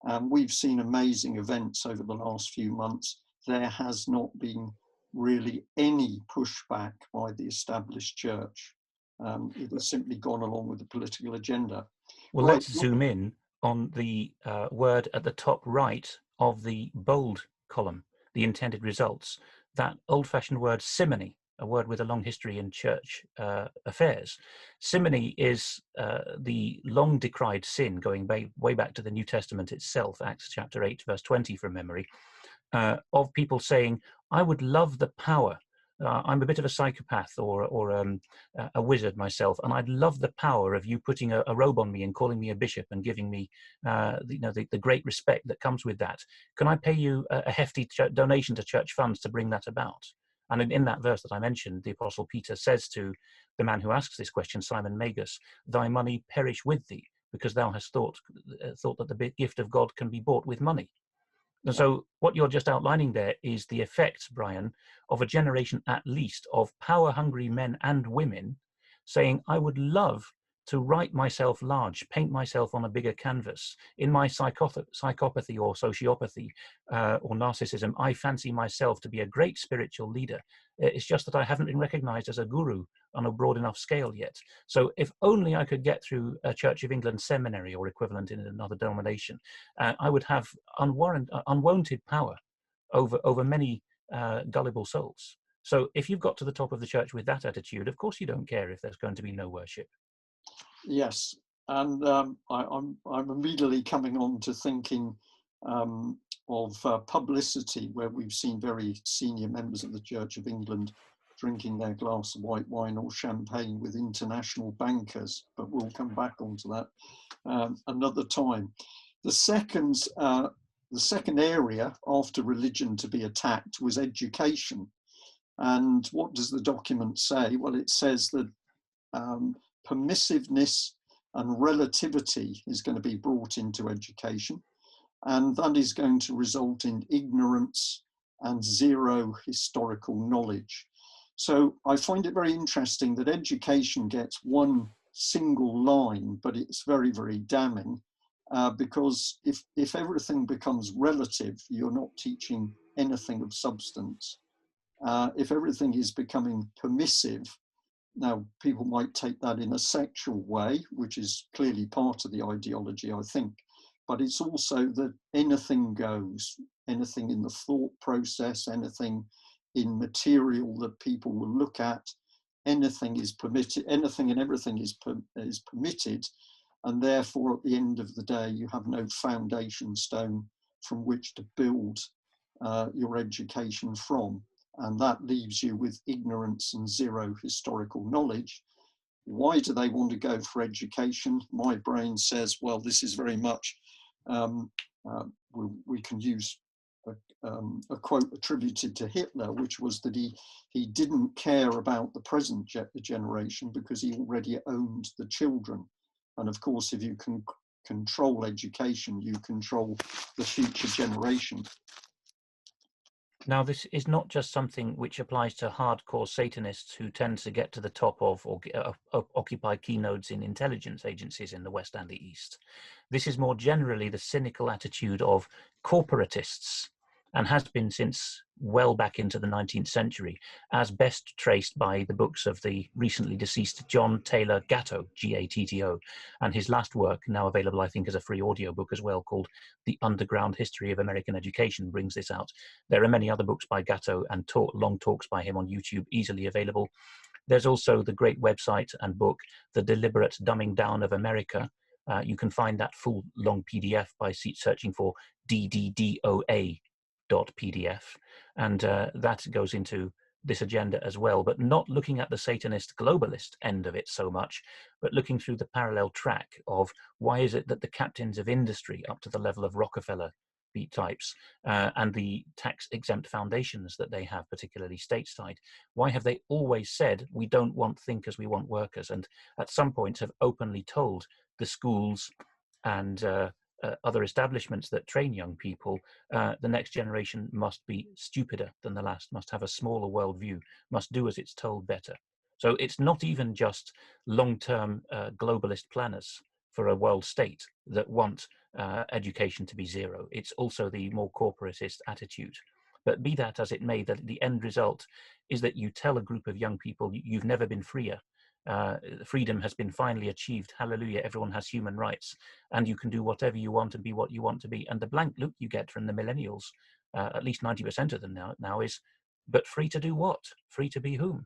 S1: and we've seen amazing events over the last few months. There has not been really any pushback by the established church. It has simply gone along with the political agenda.
S2: Well, let's zoom in on the word at the top right of the bold column, the intended results, that old-fashioned word simony, a word with a long history in church affairs. Simony is the long decried sin, going way back to the New Testament itself, Acts chapter 8, verse 20 from memory, of people saying, I would love the power. I'm a bit of a psychopath or a wizard myself, and I'd love the power of you putting a robe on me and calling me a bishop and giving me the great respect that comes with that. Can I pay you a hefty donation to church funds to bring that about? And in that verse that I mentioned, the Apostle Peter says to the man who asks this question, Simon Magus, thy money perish with thee, because thou hast thought that the gift of God can be bought with money. And so what you're just outlining there is the effect, Brian, of a generation at least of power-hungry men and women saying, I would love to write myself large, paint myself on a bigger canvas. In my psychopathy or sociopathy or narcissism, I fancy myself to be a great spiritual leader. It's just that I haven't been recognized as a guru on a broad enough scale yet. So if only I could get through a Church of England seminary or equivalent in another denomination, I would have unwanted power over many gullible souls. So if you've got to the top of the church with that attitude, of course you don't care if there's going to be no worship.
S1: Yes, and I'm immediately coming on to thinking of publicity, where we've seen very senior members of the Church of England drinking their glass of white wine or champagne with international bankers, but we'll come back onto that another time. The second area after religion to be attacked was education. And what does the document say? Well, it says that permissiveness and relativity is going to be brought into education, and that is going to result in ignorance and zero historical knowledge. So I find it very interesting that education gets one single line, but it's very, very damning, because if everything becomes relative, you're not teaching anything of substance. If everything is becoming permissive, now, people might take that in a sexual way, which is clearly part of the ideology, I think, but it's also that anything goes, anything in the thought process, anything in material that people will look at, anything is permitted, anything and everything is permitted, and therefore at the end of the day, you have no foundation stone from which to build your education from. And that leaves you with ignorance and zero historical knowledge. Why do they want to go for education? My brain says, well, this is very much, we can use a quote attributed to Hitler, which was that he didn't care about the present generation because he already owned the children. And of course, if you can control education, you control the future generation.
S2: Now, this is not just something which applies to hardcore Satanists who tend to get to the top of or occupy keynotes in intelligence agencies in the West and the East. This is more generally the cynical attitude of corporatists, and has been since well back into the 19th century, as best traced by the books of the recently deceased John Taylor Gatto, G-A-T-T-O, and his last work, now available I think as a free audiobook as well, called The Underground History of American Education, brings this out. There are many other books by Gatto and long talks by him on YouTube, easily available. There's also the great website and book, The Deliberate Dumbing Down of America. You can find that full long PDF by searching for DDDOA.pdf, and that goes into this agenda as well, but not looking at the Satanist globalist end of it so much, but looking through the parallel track of why is it that the captains of industry up to the level of Rockefeller beat types and the tax-exempt foundations that they have, particularly stateside, why have they always said we don't want thinkers, we want workers, and at some point have openly told the schools and other establishments that train young people, the next generation must be stupider than the last, must have a smaller worldview, must do as it's told better. So it's not even just long-term globalist planners for a world state that want education to be zero. It's also the more corporatist attitude. But be that as it may, the end result is that you tell a group of young people, you've never been freer. Freedom has been finally achieved. Hallelujah, everyone has human rights. And you can do whatever you want and be what you want to be. And the blank look you get from the millennials, at least 90% of them now is, but free to do what? Free to be whom?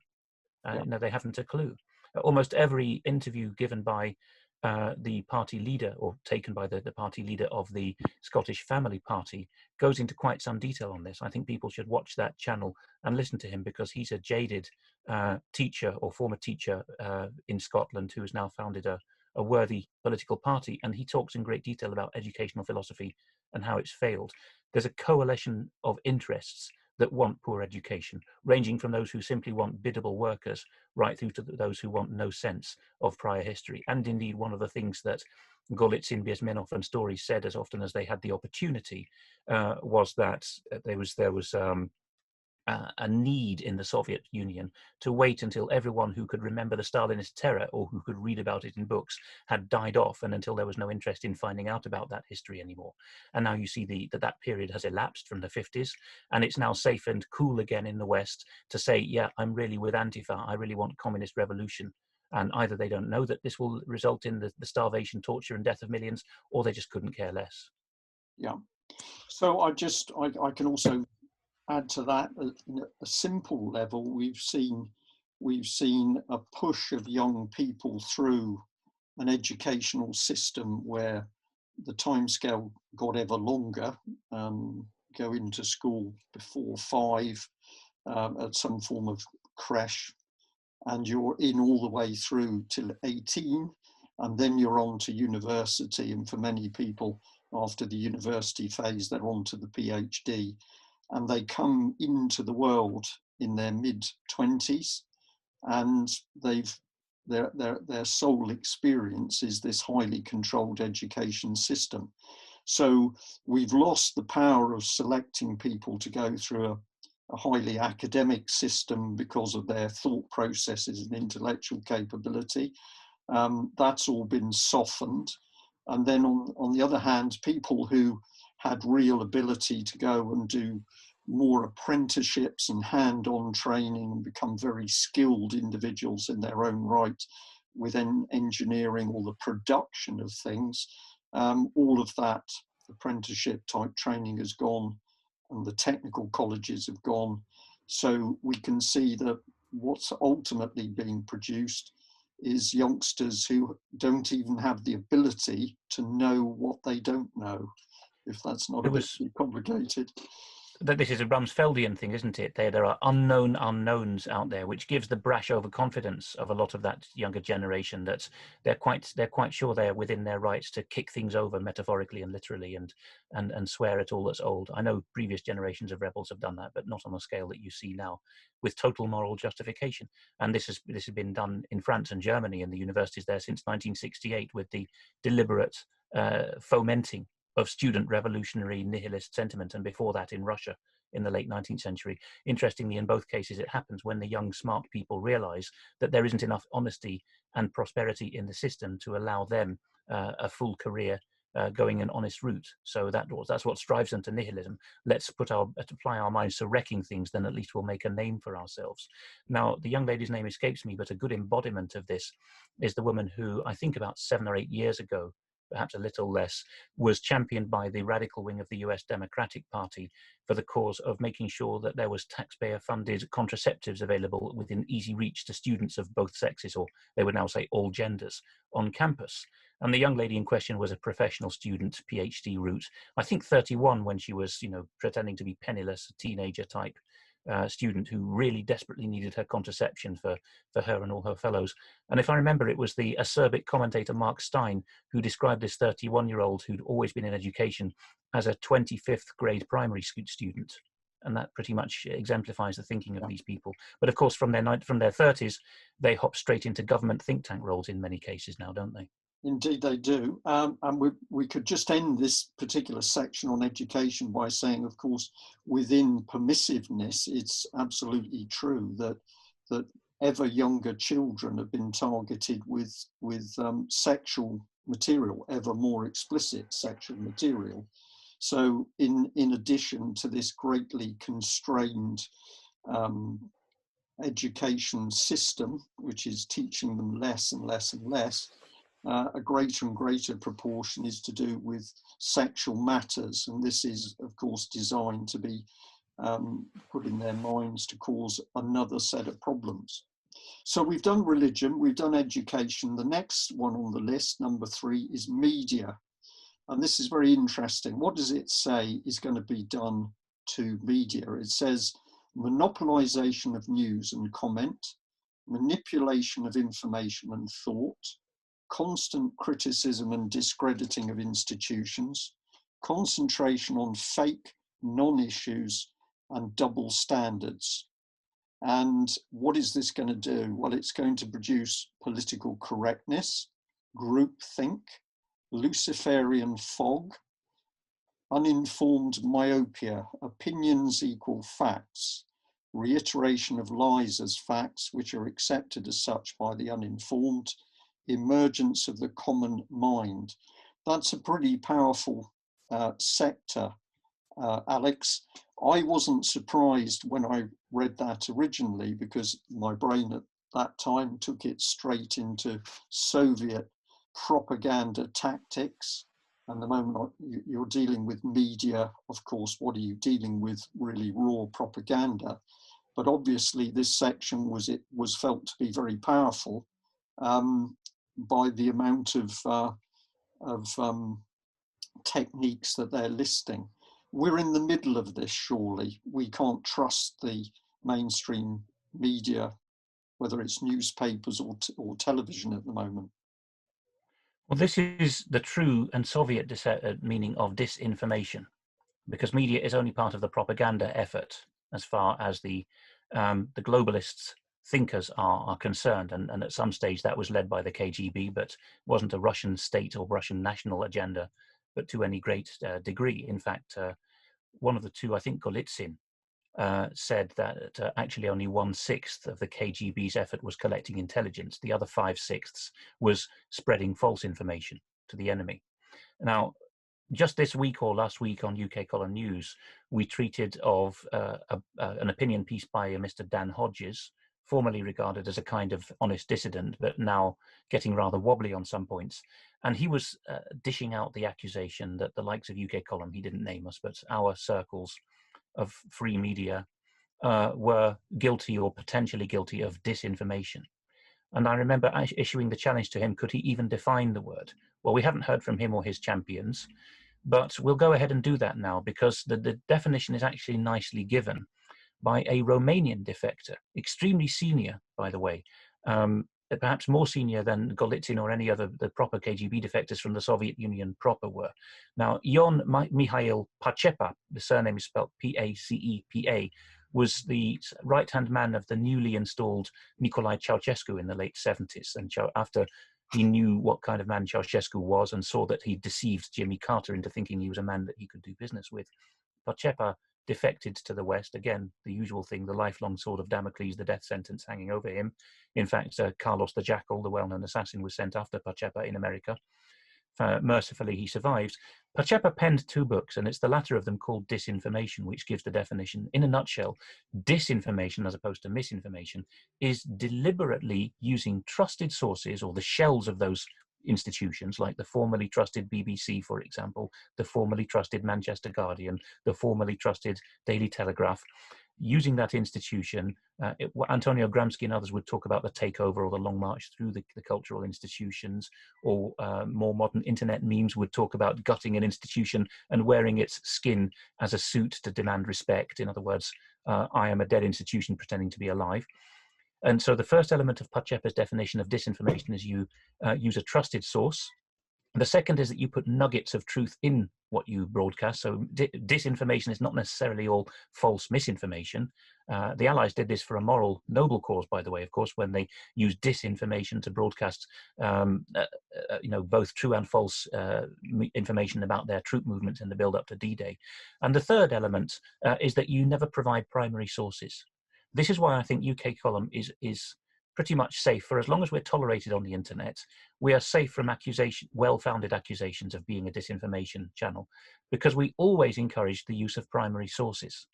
S2: No, they haven't a clue. Almost every interview given by the party leader, or taken by the party leader of the Scottish Family Party, goes into quite some detail on this. I think people should watch that channel and listen to him, because he's a jaded teacher or former teacher in Scotland who has now founded a worthy political party, and he talks in great detail about educational philosophy and how it's failed. There's a coalition of interests that want poor education, ranging from those who simply want biddable workers right through to those who want no sense of prior history. And indeed, one of the things that Golitsyn, Biesminoff and Story said as often as they had the opportunity was that there was a need in the Soviet Union to wait until everyone who could remember the Stalinist terror or who could read about it in books had died off, and until there was no interest in finding out about that history anymore. And now you see that period has elapsed from the 50s, and it's now safe and cool again in the West to say, yeah, I'm really with Antifa, I really want communist revolution. And either they don't know that this will result in the starvation, torture and death of millions, or they just couldn't care less.
S1: Yeah. So I can also add to that, at a simple level, we've seen a push of young people through an educational system where the timescale got ever longer. Go into school before 5 at some form of creche, and you're in all the way through till 18, and then you're on to university. And for many people, after the university phase, they're on to the PhD. And they come into the world in their mid-20s, and their sole experience is this highly controlled education system. So we've lost the power of selecting people to go through a highly academic system because of their thought processes and intellectual capability. That's all been softened. And then on the other hand, people who had real ability to go and do more apprenticeships and hand-on training and become very skilled individuals in their own right within engineering or the production of things, all of that apprenticeship type training has gone, and the technical colleges have gone. So we can see that what's ultimately being produced is youngsters who don't even have the ability to know what they don't know, if that's not a bit too complicated.
S2: that this is a Rumsfeldian thing, isn't it? There are unknown unknowns out there, which gives the brash overconfidence of a lot of that younger generation that they're quite sure they're within their rights to kick things over metaphorically and literally and swear at all that's old. I know previous generations of rebels have done that, but not on the scale that you see now, with total moral justification. And this has been done in France and Germany in the universities there since 1968 with the deliberate fomenting of student revolutionary nihilist sentiment, and before that in Russia in the late 19th century. Interestingly, in both cases, it happens when the young, smart people realize that there isn't enough honesty and prosperity in the system to allow them a full career going an honest route. So that's what drives them to nihilism. Let's apply our minds to wrecking things, then at least we'll make a name for ourselves. Now, the young lady's name escapes me, but a good embodiment of this is the woman who, I think about 7 or 8 years ago, perhaps a little less, was championed by the radical wing of the US Democratic Party for the cause of making sure that there was taxpayer-funded contraceptives available within easy reach to students of both sexes, or they would now say all genders, on campus. And the young lady in question was a professional student, PhD route, I think 31 when she was, pretending to be penniless, a teenager type student who really desperately needed her contraception for her and all her fellows. And if I remember, it was the acerbic commentator Mark Stein who described this 31-year-old who'd always been in education as a 25th grade primary student. And that pretty much exemplifies the thinking of these people. But of course, from their 30s, they hop straight into government think tank roles in many cases now, don't they?
S1: Indeed, they do. And we could just end this particular section on education by saying, of course, within permissiveness, it's absolutely true that ever younger children have been targeted with sexual material, ever more explicit sexual material. So in addition to this greatly constrained education system, which is teaching them less and less and less, a greater and greater proportion is to do with sexual matters. And this is, of course, designed to be put in their minds to cause another set of problems. So we've done religion, we've done education. The next one on the list, number 3, is media. And this is very interesting. What does it say is going to be done to media? It says monopolization of news and comment, manipulation of information and thought, constant criticism and discrediting of institutions, concentration on fake non-issues and double standards. And what is this going to do? Well, it's going to produce political correctness, groupthink, Luciferian fog, uninformed myopia, opinions equal facts, reiteration of lies as facts which are accepted as such by the uninformed, emergence of the common mind. That's a pretty powerful sector, Alex. I wasn't surprised when I read that originally, because my brain at that time took it straight into Soviet propaganda tactics. And the moment you're dealing with media, of course, what are you dealing with? Really raw propaganda. But obviously this section was felt to be very powerful by the amount of techniques that they're listing. We're in the middle of this, surely. We can't trust the mainstream media, whether it's newspapers or television at the moment.
S2: Well, this is the true and Soviet meaning of disinformation, because media is only part of the propaganda effort as far as the globalists' thinkers are concerned. And at some stage that was led by the KGB, but wasn't a Russian state or Russian national agenda, but to any great degree. In fact, one of the two, I think Golitsyn, said that actually only 1/6 of the KGB's effort was collecting intelligence. The other 5/6 was spreading false information to the enemy. Now, just this week or last week on UK Column News, we treated of an opinion piece by Mr. Dan Hodges, formerly regarded as a kind of honest dissident, but now getting rather wobbly on some points. And he was dishing out the accusation that the likes of UK Column, he didn't name us, but our circles of free media were guilty or potentially guilty of disinformation. And I remember issuing the challenge to him, could he even define the word? Well, we haven't heard from him or his champions. But we'll go ahead and do that now, because the definition is actually nicely given by a Romanian defector, extremely senior, by the way, perhaps more senior than Golitsyn or any other the proper KGB defectors from the Soviet Union proper were. Now, Ion Mihail Pacepa, the surname is spelled P-A-C-E-P-A, was the right-hand man of the newly installed Nicolae Ceausescu in the late 70s. And after he knew what kind of man Ceausescu was and saw that he deceived Jimmy Carter into thinking he was a man that he could do business with, Pacepa defected to the West. Again, the usual thing, the lifelong sword of Damocles, the death sentence hanging over him. In fact, Carlos the Jackal, the well-known assassin, was sent after Pacepa in America. Mercifully, he survived. Pacepa penned 2 books, and it's the latter of them called Disinformation, which gives the definition. In a nutshell, disinformation, as opposed to misinformation, is deliberately using trusted sources, or the shells of those institutions, like the formerly trusted BBC, for example, the formerly trusted Manchester Guardian, the formerly trusted Daily Telegraph. Using that institution, Antonio Gramsci and others would talk about the takeover or the long march through the cultural institutions, or more modern internet memes would talk about gutting an institution and wearing its skin as a suit to demand respect. In other words, I am a dead institution pretending to be alive. And so the first element of Pacepa's definition of disinformation is you use a trusted source. The second is that you put nuggets of truth in what you broadcast. So disinformation is not necessarily all false misinformation. The Allies did this for a moral, noble cause, by the way, of course, when they used disinformation to broadcast, both true and false information about their troop movements in the build-up to D-Day. And the third element is that you never provide primary sources. This is why I think UK Column is pretty much safe. For as long as we're tolerated on the internet, we are safe from well-founded accusations of being a disinformation channel, because we always encourage the use of primary sources.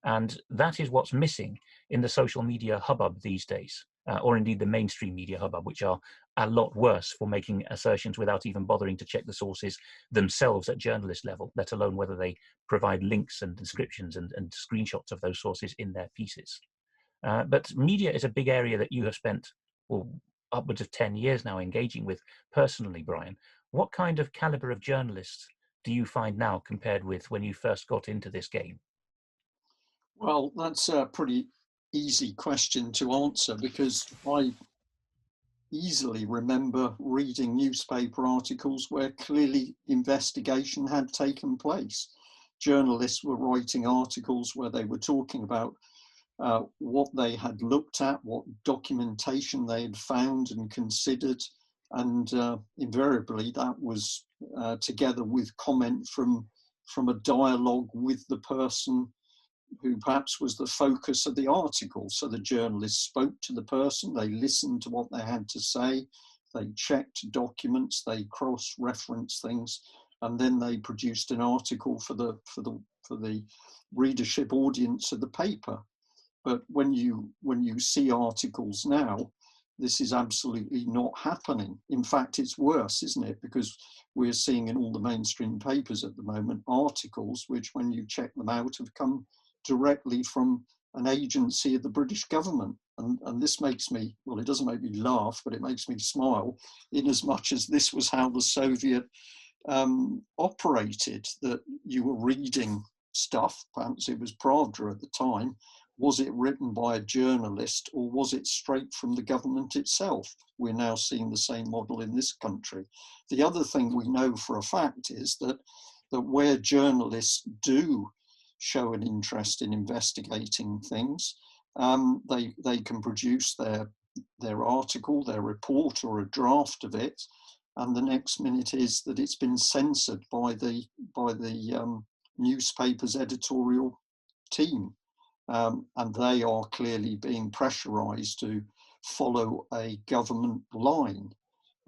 S2: And that is what's missing in the social media hubbub these days, or indeed the mainstream media hubbub, which are a lot worse for making assertions without even bothering to check the sources themselves at journalist level, let alone whether they provide links and descriptions and screenshots of those sources in their pieces. But media is a big area that you have spent upwards of 10 years now engaging with personally, Brian. What kind of caliber of journalists do you find now compared with when you first got into this game?
S1: Well, that's a pretty easy question to answer, because I easily remember reading newspaper articles where clearly investigation had taken place. Journalists were writing articles where they were talking about what they had looked at, what documentation they had found and considered, and invariably that was together with comment from a dialogue with the person who perhaps was the focus of the article. So the journalist spoke to the person, they listened to what they had to say, they checked documents, they cross-referenced things, and then they produced an article for the readership audience of the paper. But when you see articles now, this is absolutely not happening. In fact, it's worse, isn't it? Because we're seeing in all the mainstream papers at the moment articles which, when you check them out, have come directly from an agency of the British government. And this makes me, well, it doesn't make me laugh, but it makes me smile, in as much as this was how the Soviet operated, that you were reading stuff, perhaps it was Pravda at the time. Was it written by a journalist, or was it straight from the government itself? We're now seeing the same model in this country. The other thing we know for a fact is that where journalists do show an interest in investigating things, they can produce their article, their report, or a draft of it, and the next minute is that it's been censored by the newspaper's editorial team. And they are clearly being pressurized to follow a government line.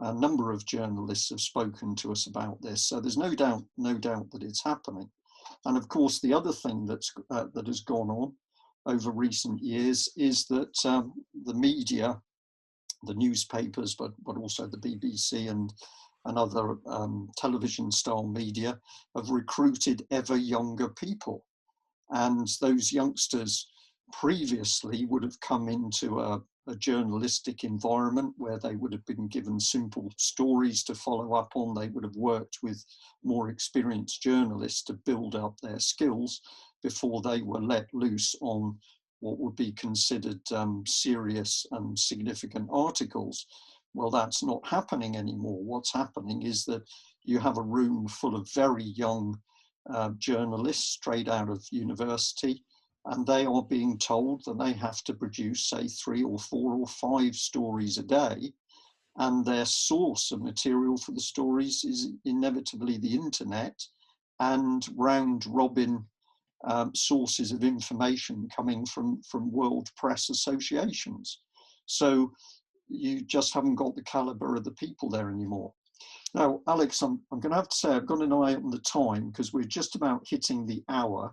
S1: A number of journalists have spoken to us about this, so there's no doubt that it's happening. And of course, the other thing that has gone on over recent years is that the media, the newspapers, but also the BBC and other television-style media, have recruited ever younger people. And those youngsters previously would have come into a journalistic environment where they would have been given simple stories to follow up on. They would have worked with more experienced journalists to build up their skills before they were let loose on what would be considered serious and significant articles. Well, that's not happening anymore. What's happening is that you have a room full of very young journalists straight out of university, and they are being told that they have to produce, say, 3 or 4 or 5 stories a day, and their source of material for the stories is inevitably the internet and round-robin sources of information coming from world press associations. So you just haven't got the caliber of the people there anymore. Now, Alex, I'm going to have to say I've got an eye on the time because we're just about hitting the hour.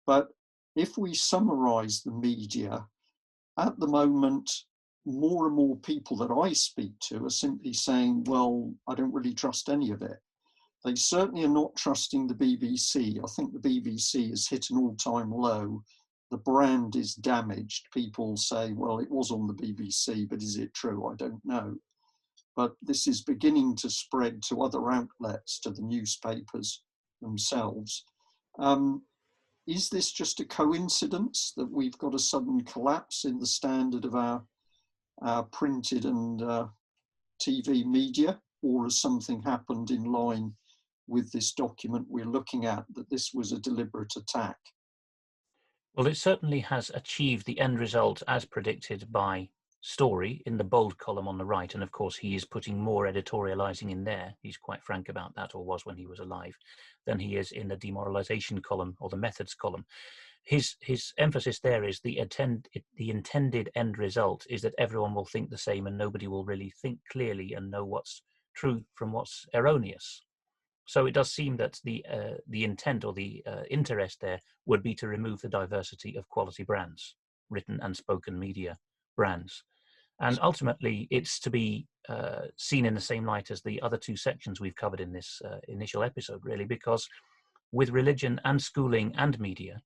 S1: But if we summarize the media, at the moment, more and more people that I speak to are simply saying, well, I don't really trust any of it. They certainly are not trusting the BBC. I think the BBC has hit an all-time low. The brand is damaged. People say, well, it was on the BBC, but is it true? I don't know. But this is beginning to spread to other outlets, to the newspapers themselves. Is this just a coincidence that we've got a sudden collapse in the standard of our printed and TV media, or has something happened in line with this document we're looking at, that this was a deliberate attack?
S2: Well, it certainly has achieved the end result as predicted by Story in the bold column on the right. And of course, he is putting more editorializing in there. He's quite frank about that, or was when he was alive, than he is in the demoralization column or the methods column. His emphasis there is the intended end result is that everyone will think the same and nobody will really think clearly and know what's true from what's erroneous. So it does seem that the intent or the interest there would be to remove the diversity of quality brands, written and spoken media brands. And ultimately, it's to be seen in the same light as the other 2 sections we've covered in this initial episode, really, because with religion and schooling and media,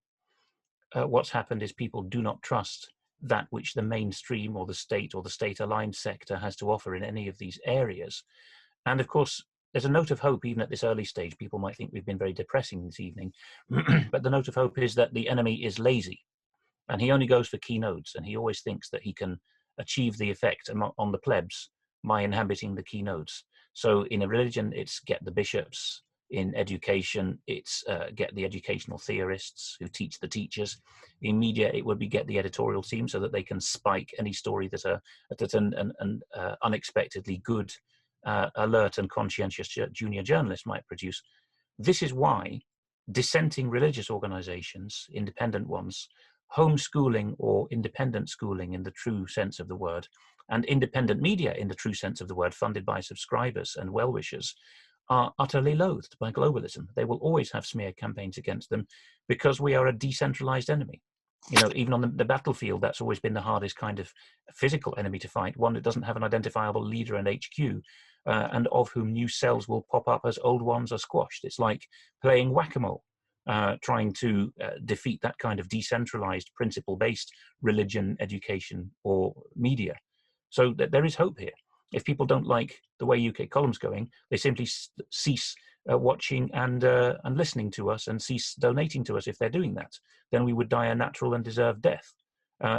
S2: what's happened is people do not trust that which the mainstream or the state-aligned sector has to offer in any of these areas. And of course, there's a note of hope, even at this early stage. People might think we've been very depressing this evening, but the note of hope is that the enemy is lazy, and he only goes for keynotes, and he always thinks that he can achieve the effect on the plebs by inhabiting the keynotes. So in a religion, it's get the bishops. In education, it's get the educational theorists who teach the teachers. In media, it would be get the editorial team so that they can spike any story that an unexpectedly good, alert and conscientious junior journalist might produce. This is why dissenting religious organizations, independent ones, homeschooling or independent schooling in the true sense of the word, and independent media in the true sense of the word, funded by subscribers and well-wishers, are utterly loathed by globalism. They will always have smear campaigns against them because we are a decentralized enemy. You know, even on the battlefield, that's always been the hardest kind of physical enemy to fight, one that doesn't have an identifiable leader and HQ, and of whom new cells will pop up as old ones are squashed. It's like playing whack-a-mole, trying to defeat that kind of decentralized, principle-based religion, education, or media. So there is hope here. If people don't like the way UK column's going, they simply cease watching and listening to us and cease donating to us. If they're doing that, then we would die a natural and deserved death.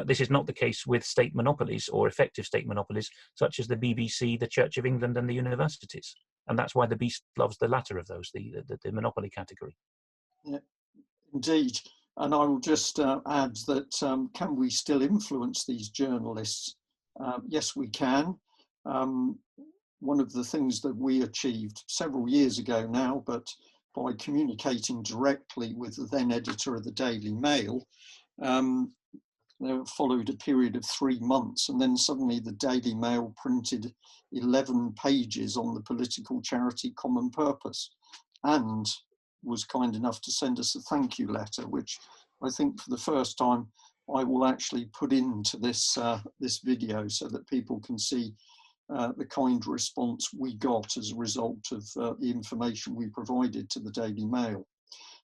S2: This is not the case with state monopolies or effective state monopolies, such as the BBC, the Church of England, and the universities. And that's why the beast loves the latter of those, the monopoly category.
S1: Yeah, indeed. And I will just add that can we still influence these journalists? Yes, we can. One of the things that we achieved several years ago now, but by communicating directly with the then editor of the Daily Mail, there followed a period of 3 months, and then suddenly the Daily Mail printed 11 pages on the political charity Common Purpose, and was kind enough to send us a thank you letter, which I think for the first time I will actually put into this this video so that people can see the kind response we got as a result of the information we provided to the Daily Mail.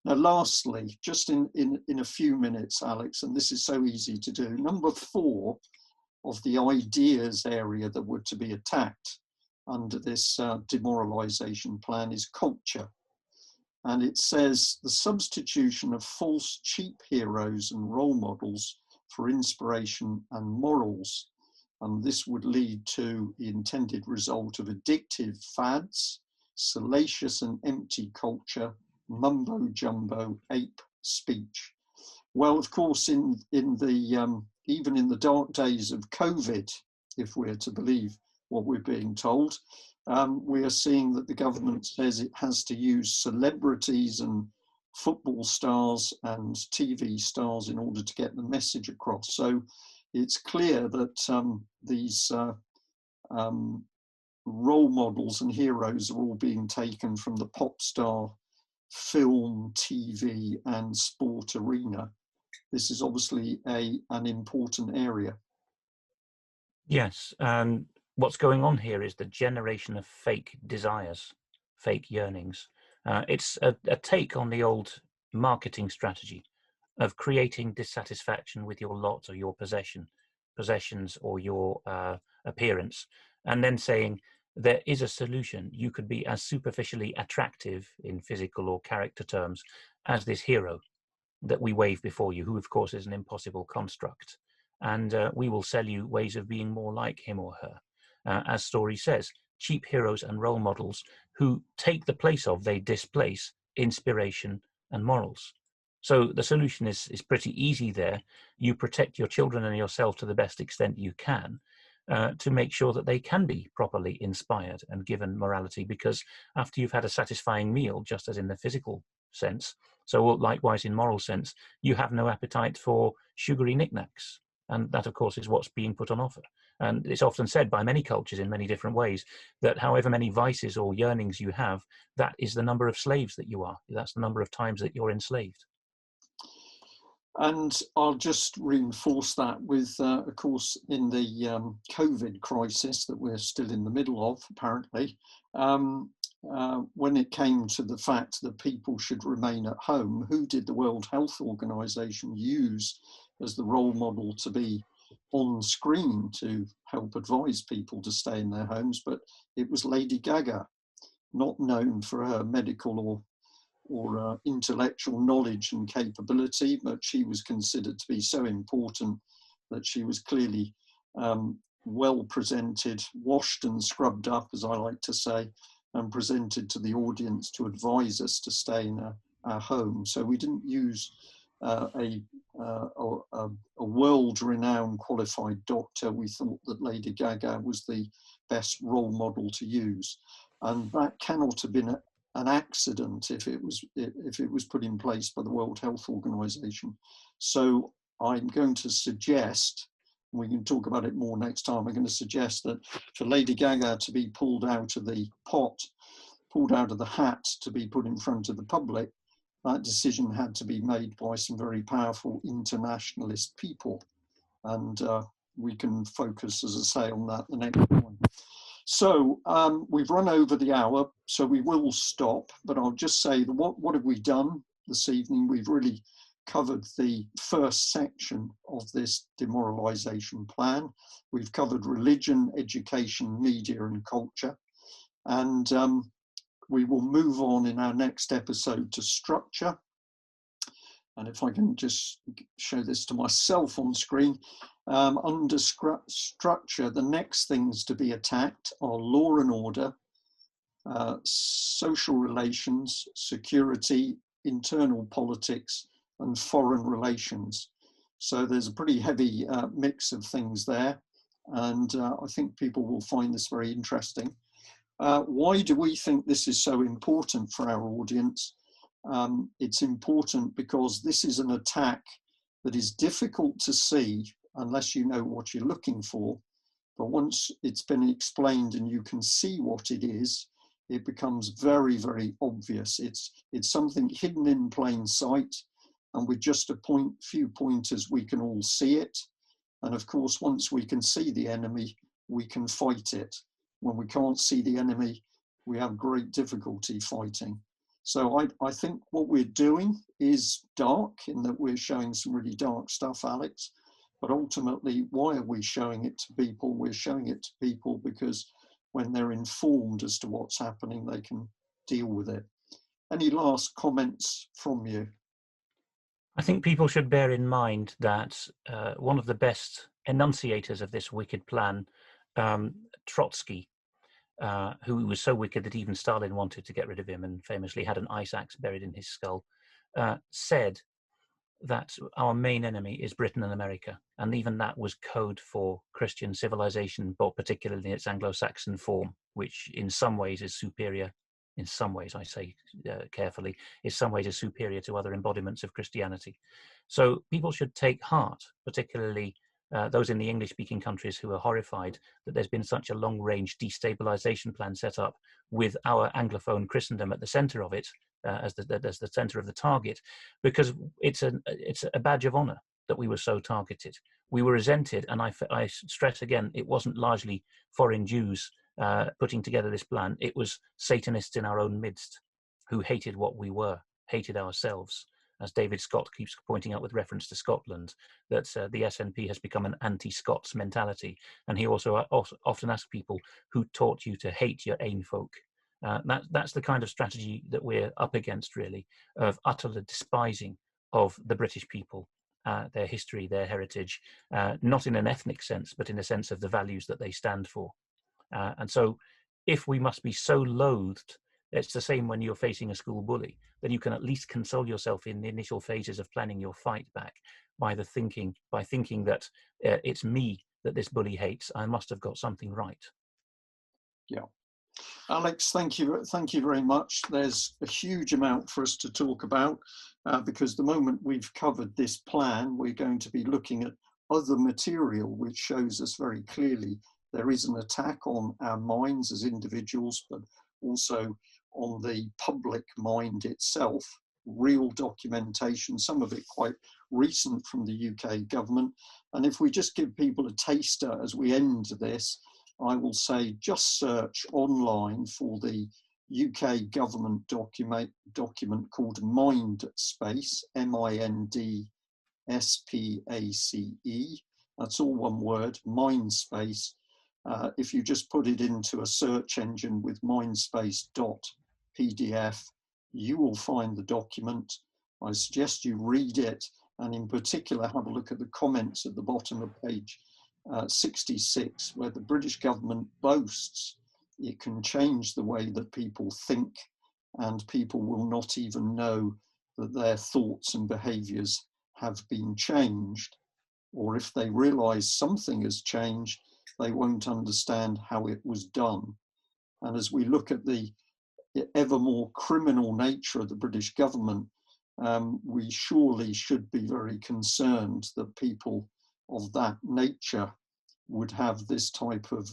S1: Now, lastly, just in a few minutes, Alex, and this is so easy to do, number 4 of the ideas area that were to be attacked under this demoralization plan is culture. And it says the substitution of false, cheap heroes and role models for inspiration and morals. And this would lead to the intended result of addictive fads, salacious and empty culture, mumbo jumbo, ape speech. Well, of course, in the even in the dark days of COVID, if we're to believe what we're being told, we are seeing that the government says it has to use celebrities and football stars and TV stars in order to get the message across. So it's clear that these role models and heroes are all being taken from the pop star, film, TV and sport arena. This is obviously an important area.
S2: Yes, and what's going on here is the generation of fake desires, fake yearnings. It's a take on the old marketing strategy of creating dissatisfaction with your lot or your possessions or your appearance, and then saying there is a solution. You could be as superficially attractive in physical or character terms as this hero that we wave before you, who of course is an impossible construct. And we will sell you ways of being more like him or her. As story says, cheap heroes and role models who take the place of, they displace inspiration and morals. So the solution is pretty easy there. You protect your children and yourself to the best extent you can to make sure that they can be properly inspired and given morality, because after you've had a satisfying meal, just as in the physical sense, so likewise in moral sense, you have no appetite for sugary knickknacks. And that, of course, is what's being put on offer. And it's often said by many cultures in many different ways that however many vices or yearnings you have, that is the number of slaves that you are. That's the number of times that you're enslaved.
S1: And I'll just reinforce that with, of course, in the COVID crisis that we're still in the middle of, apparently, when it came to the fact that people should remain at home, who did the World Health Organization use as the role model to be on screen to help advise people to stay in their homes? But it was Lady Gaga, not known for her medical or intellectual knowledge and capability, but she was considered to be so important that she was clearly well presented, washed and scrubbed up, as I like to say, and presented to the audience to advise us to stay in our home. So we didn't use a world-renowned qualified doctor. We thought that Lady Gaga was the best role model to use, and that cannot have been an accident if it was put in place by the World Health Organization. So I'm going to suggest, we can talk about it more next time, I'm going to suggest that for Lady Gaga to be pulled out of the pot, pulled out of the hat to be put in front of the public, that decision had to be made by some very powerful internationalist people. And we can focus, as I say, on that the next one. So we've run over the hour, so we will stop, but I'll just say that what have we done this evening? We've really covered the first section of this demoralization plan. We've covered religion, education, media and culture. And we will move on in our next episode to structure. And if I can just show this to myself on screen, under structure, the next things to be attacked are law and order, social relations, security, internal politics, and foreign relations. So there's a pretty heavy mix of things there. And I think people will find this very interesting. Why do we think this is so important for our audience? It's important because this is an attack that is difficult to see unless you know what you're looking for. But once it's been explained and you can see what it is, it becomes very, very obvious. It's something hidden in plain sight, and with just a few pointers, we can all see it. And of course, once we can see the enemy, we can fight it. When we can't see the enemy, we have great difficulty fighting. So I think what we're doing is dark, in that we're showing some really dark stuff, Alex. But ultimately, why are we showing it to people? We're showing it to people because when they're informed as to what's happening, they can deal with it. Any last comments from you?
S2: I think people should bear in mind that one of the best enunciators of this wicked plan, Trotsky, who was so wicked that even Stalin wanted to get rid of him and famously had an ice axe buried in his skull, said that our main enemy is Britain and America. And even that was code for Christian civilization, but particularly in its Anglo-Saxon form, which in some ways is superior. In some ways, I say carefully, in some ways is superior to other embodiments of Christianity. So people should take heart, particularly those in the English-speaking countries who are horrified that there's been such a long-range destabilization plan set up with our Anglophone Christendom at the center of it, as the center of the target, because it's a badge of honor that we were so targeted. We were resented, and I stress again, it wasn't largely foreign Jews putting together this plan. It was Satanists in our own midst who hated what we were, hated ourselves. As David Scott keeps pointing out with reference to Scotland, that the SNP has become an anti-Scots mentality. And he also often asks people, who taught you to hate your ain folk? That's the kind of strategy that we're up against, really, of utter despising of the British people, their history, their heritage, not in an ethnic sense, but in a sense of the values that they stand for. And so if we must be so loathed, it's the same when you're facing a school bully, then you can at least console yourself in the initial phases of planning your fight back by thinking that it's me that this bully hates. I must have got something right.
S1: Yeah. Alex, thank you very much. There's a huge amount for us to talk about because the moment we've covered this plan, we're going to be looking at other material which shows us very clearly there is an attack on our minds as individuals, but also on the public mind itself. Real documentation, some of it quite recent from the UK government. And if we just give people a taster as we end this, I will say just search online for the UK government document called Mindspace, Mindspace. That's all one word, Mindspace. If you just put it into a search engine with mindspace.pdf, you will find the document. I suggest you read it, and in particular have a look at the comments at the bottom of page 66, where the British government boasts it can change the way that people think, and people will not even know that their thoughts and behaviours have been changed. Or if they realise something has changed, they won't understand how it was done. And as we look at the ever more criminal nature of the British government, we surely should be very concerned that people of that nature would have this type of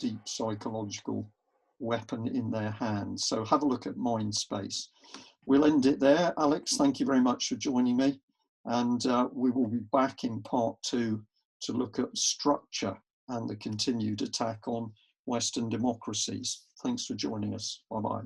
S1: deep psychological weapon in their hands. So have a look at Mindspace. We'll end it there. Alex, thank you very much for joining me. And we will be back in part 2 to look at structure and the continued attack on Western democracies. Thanks for joining us. Bye-bye.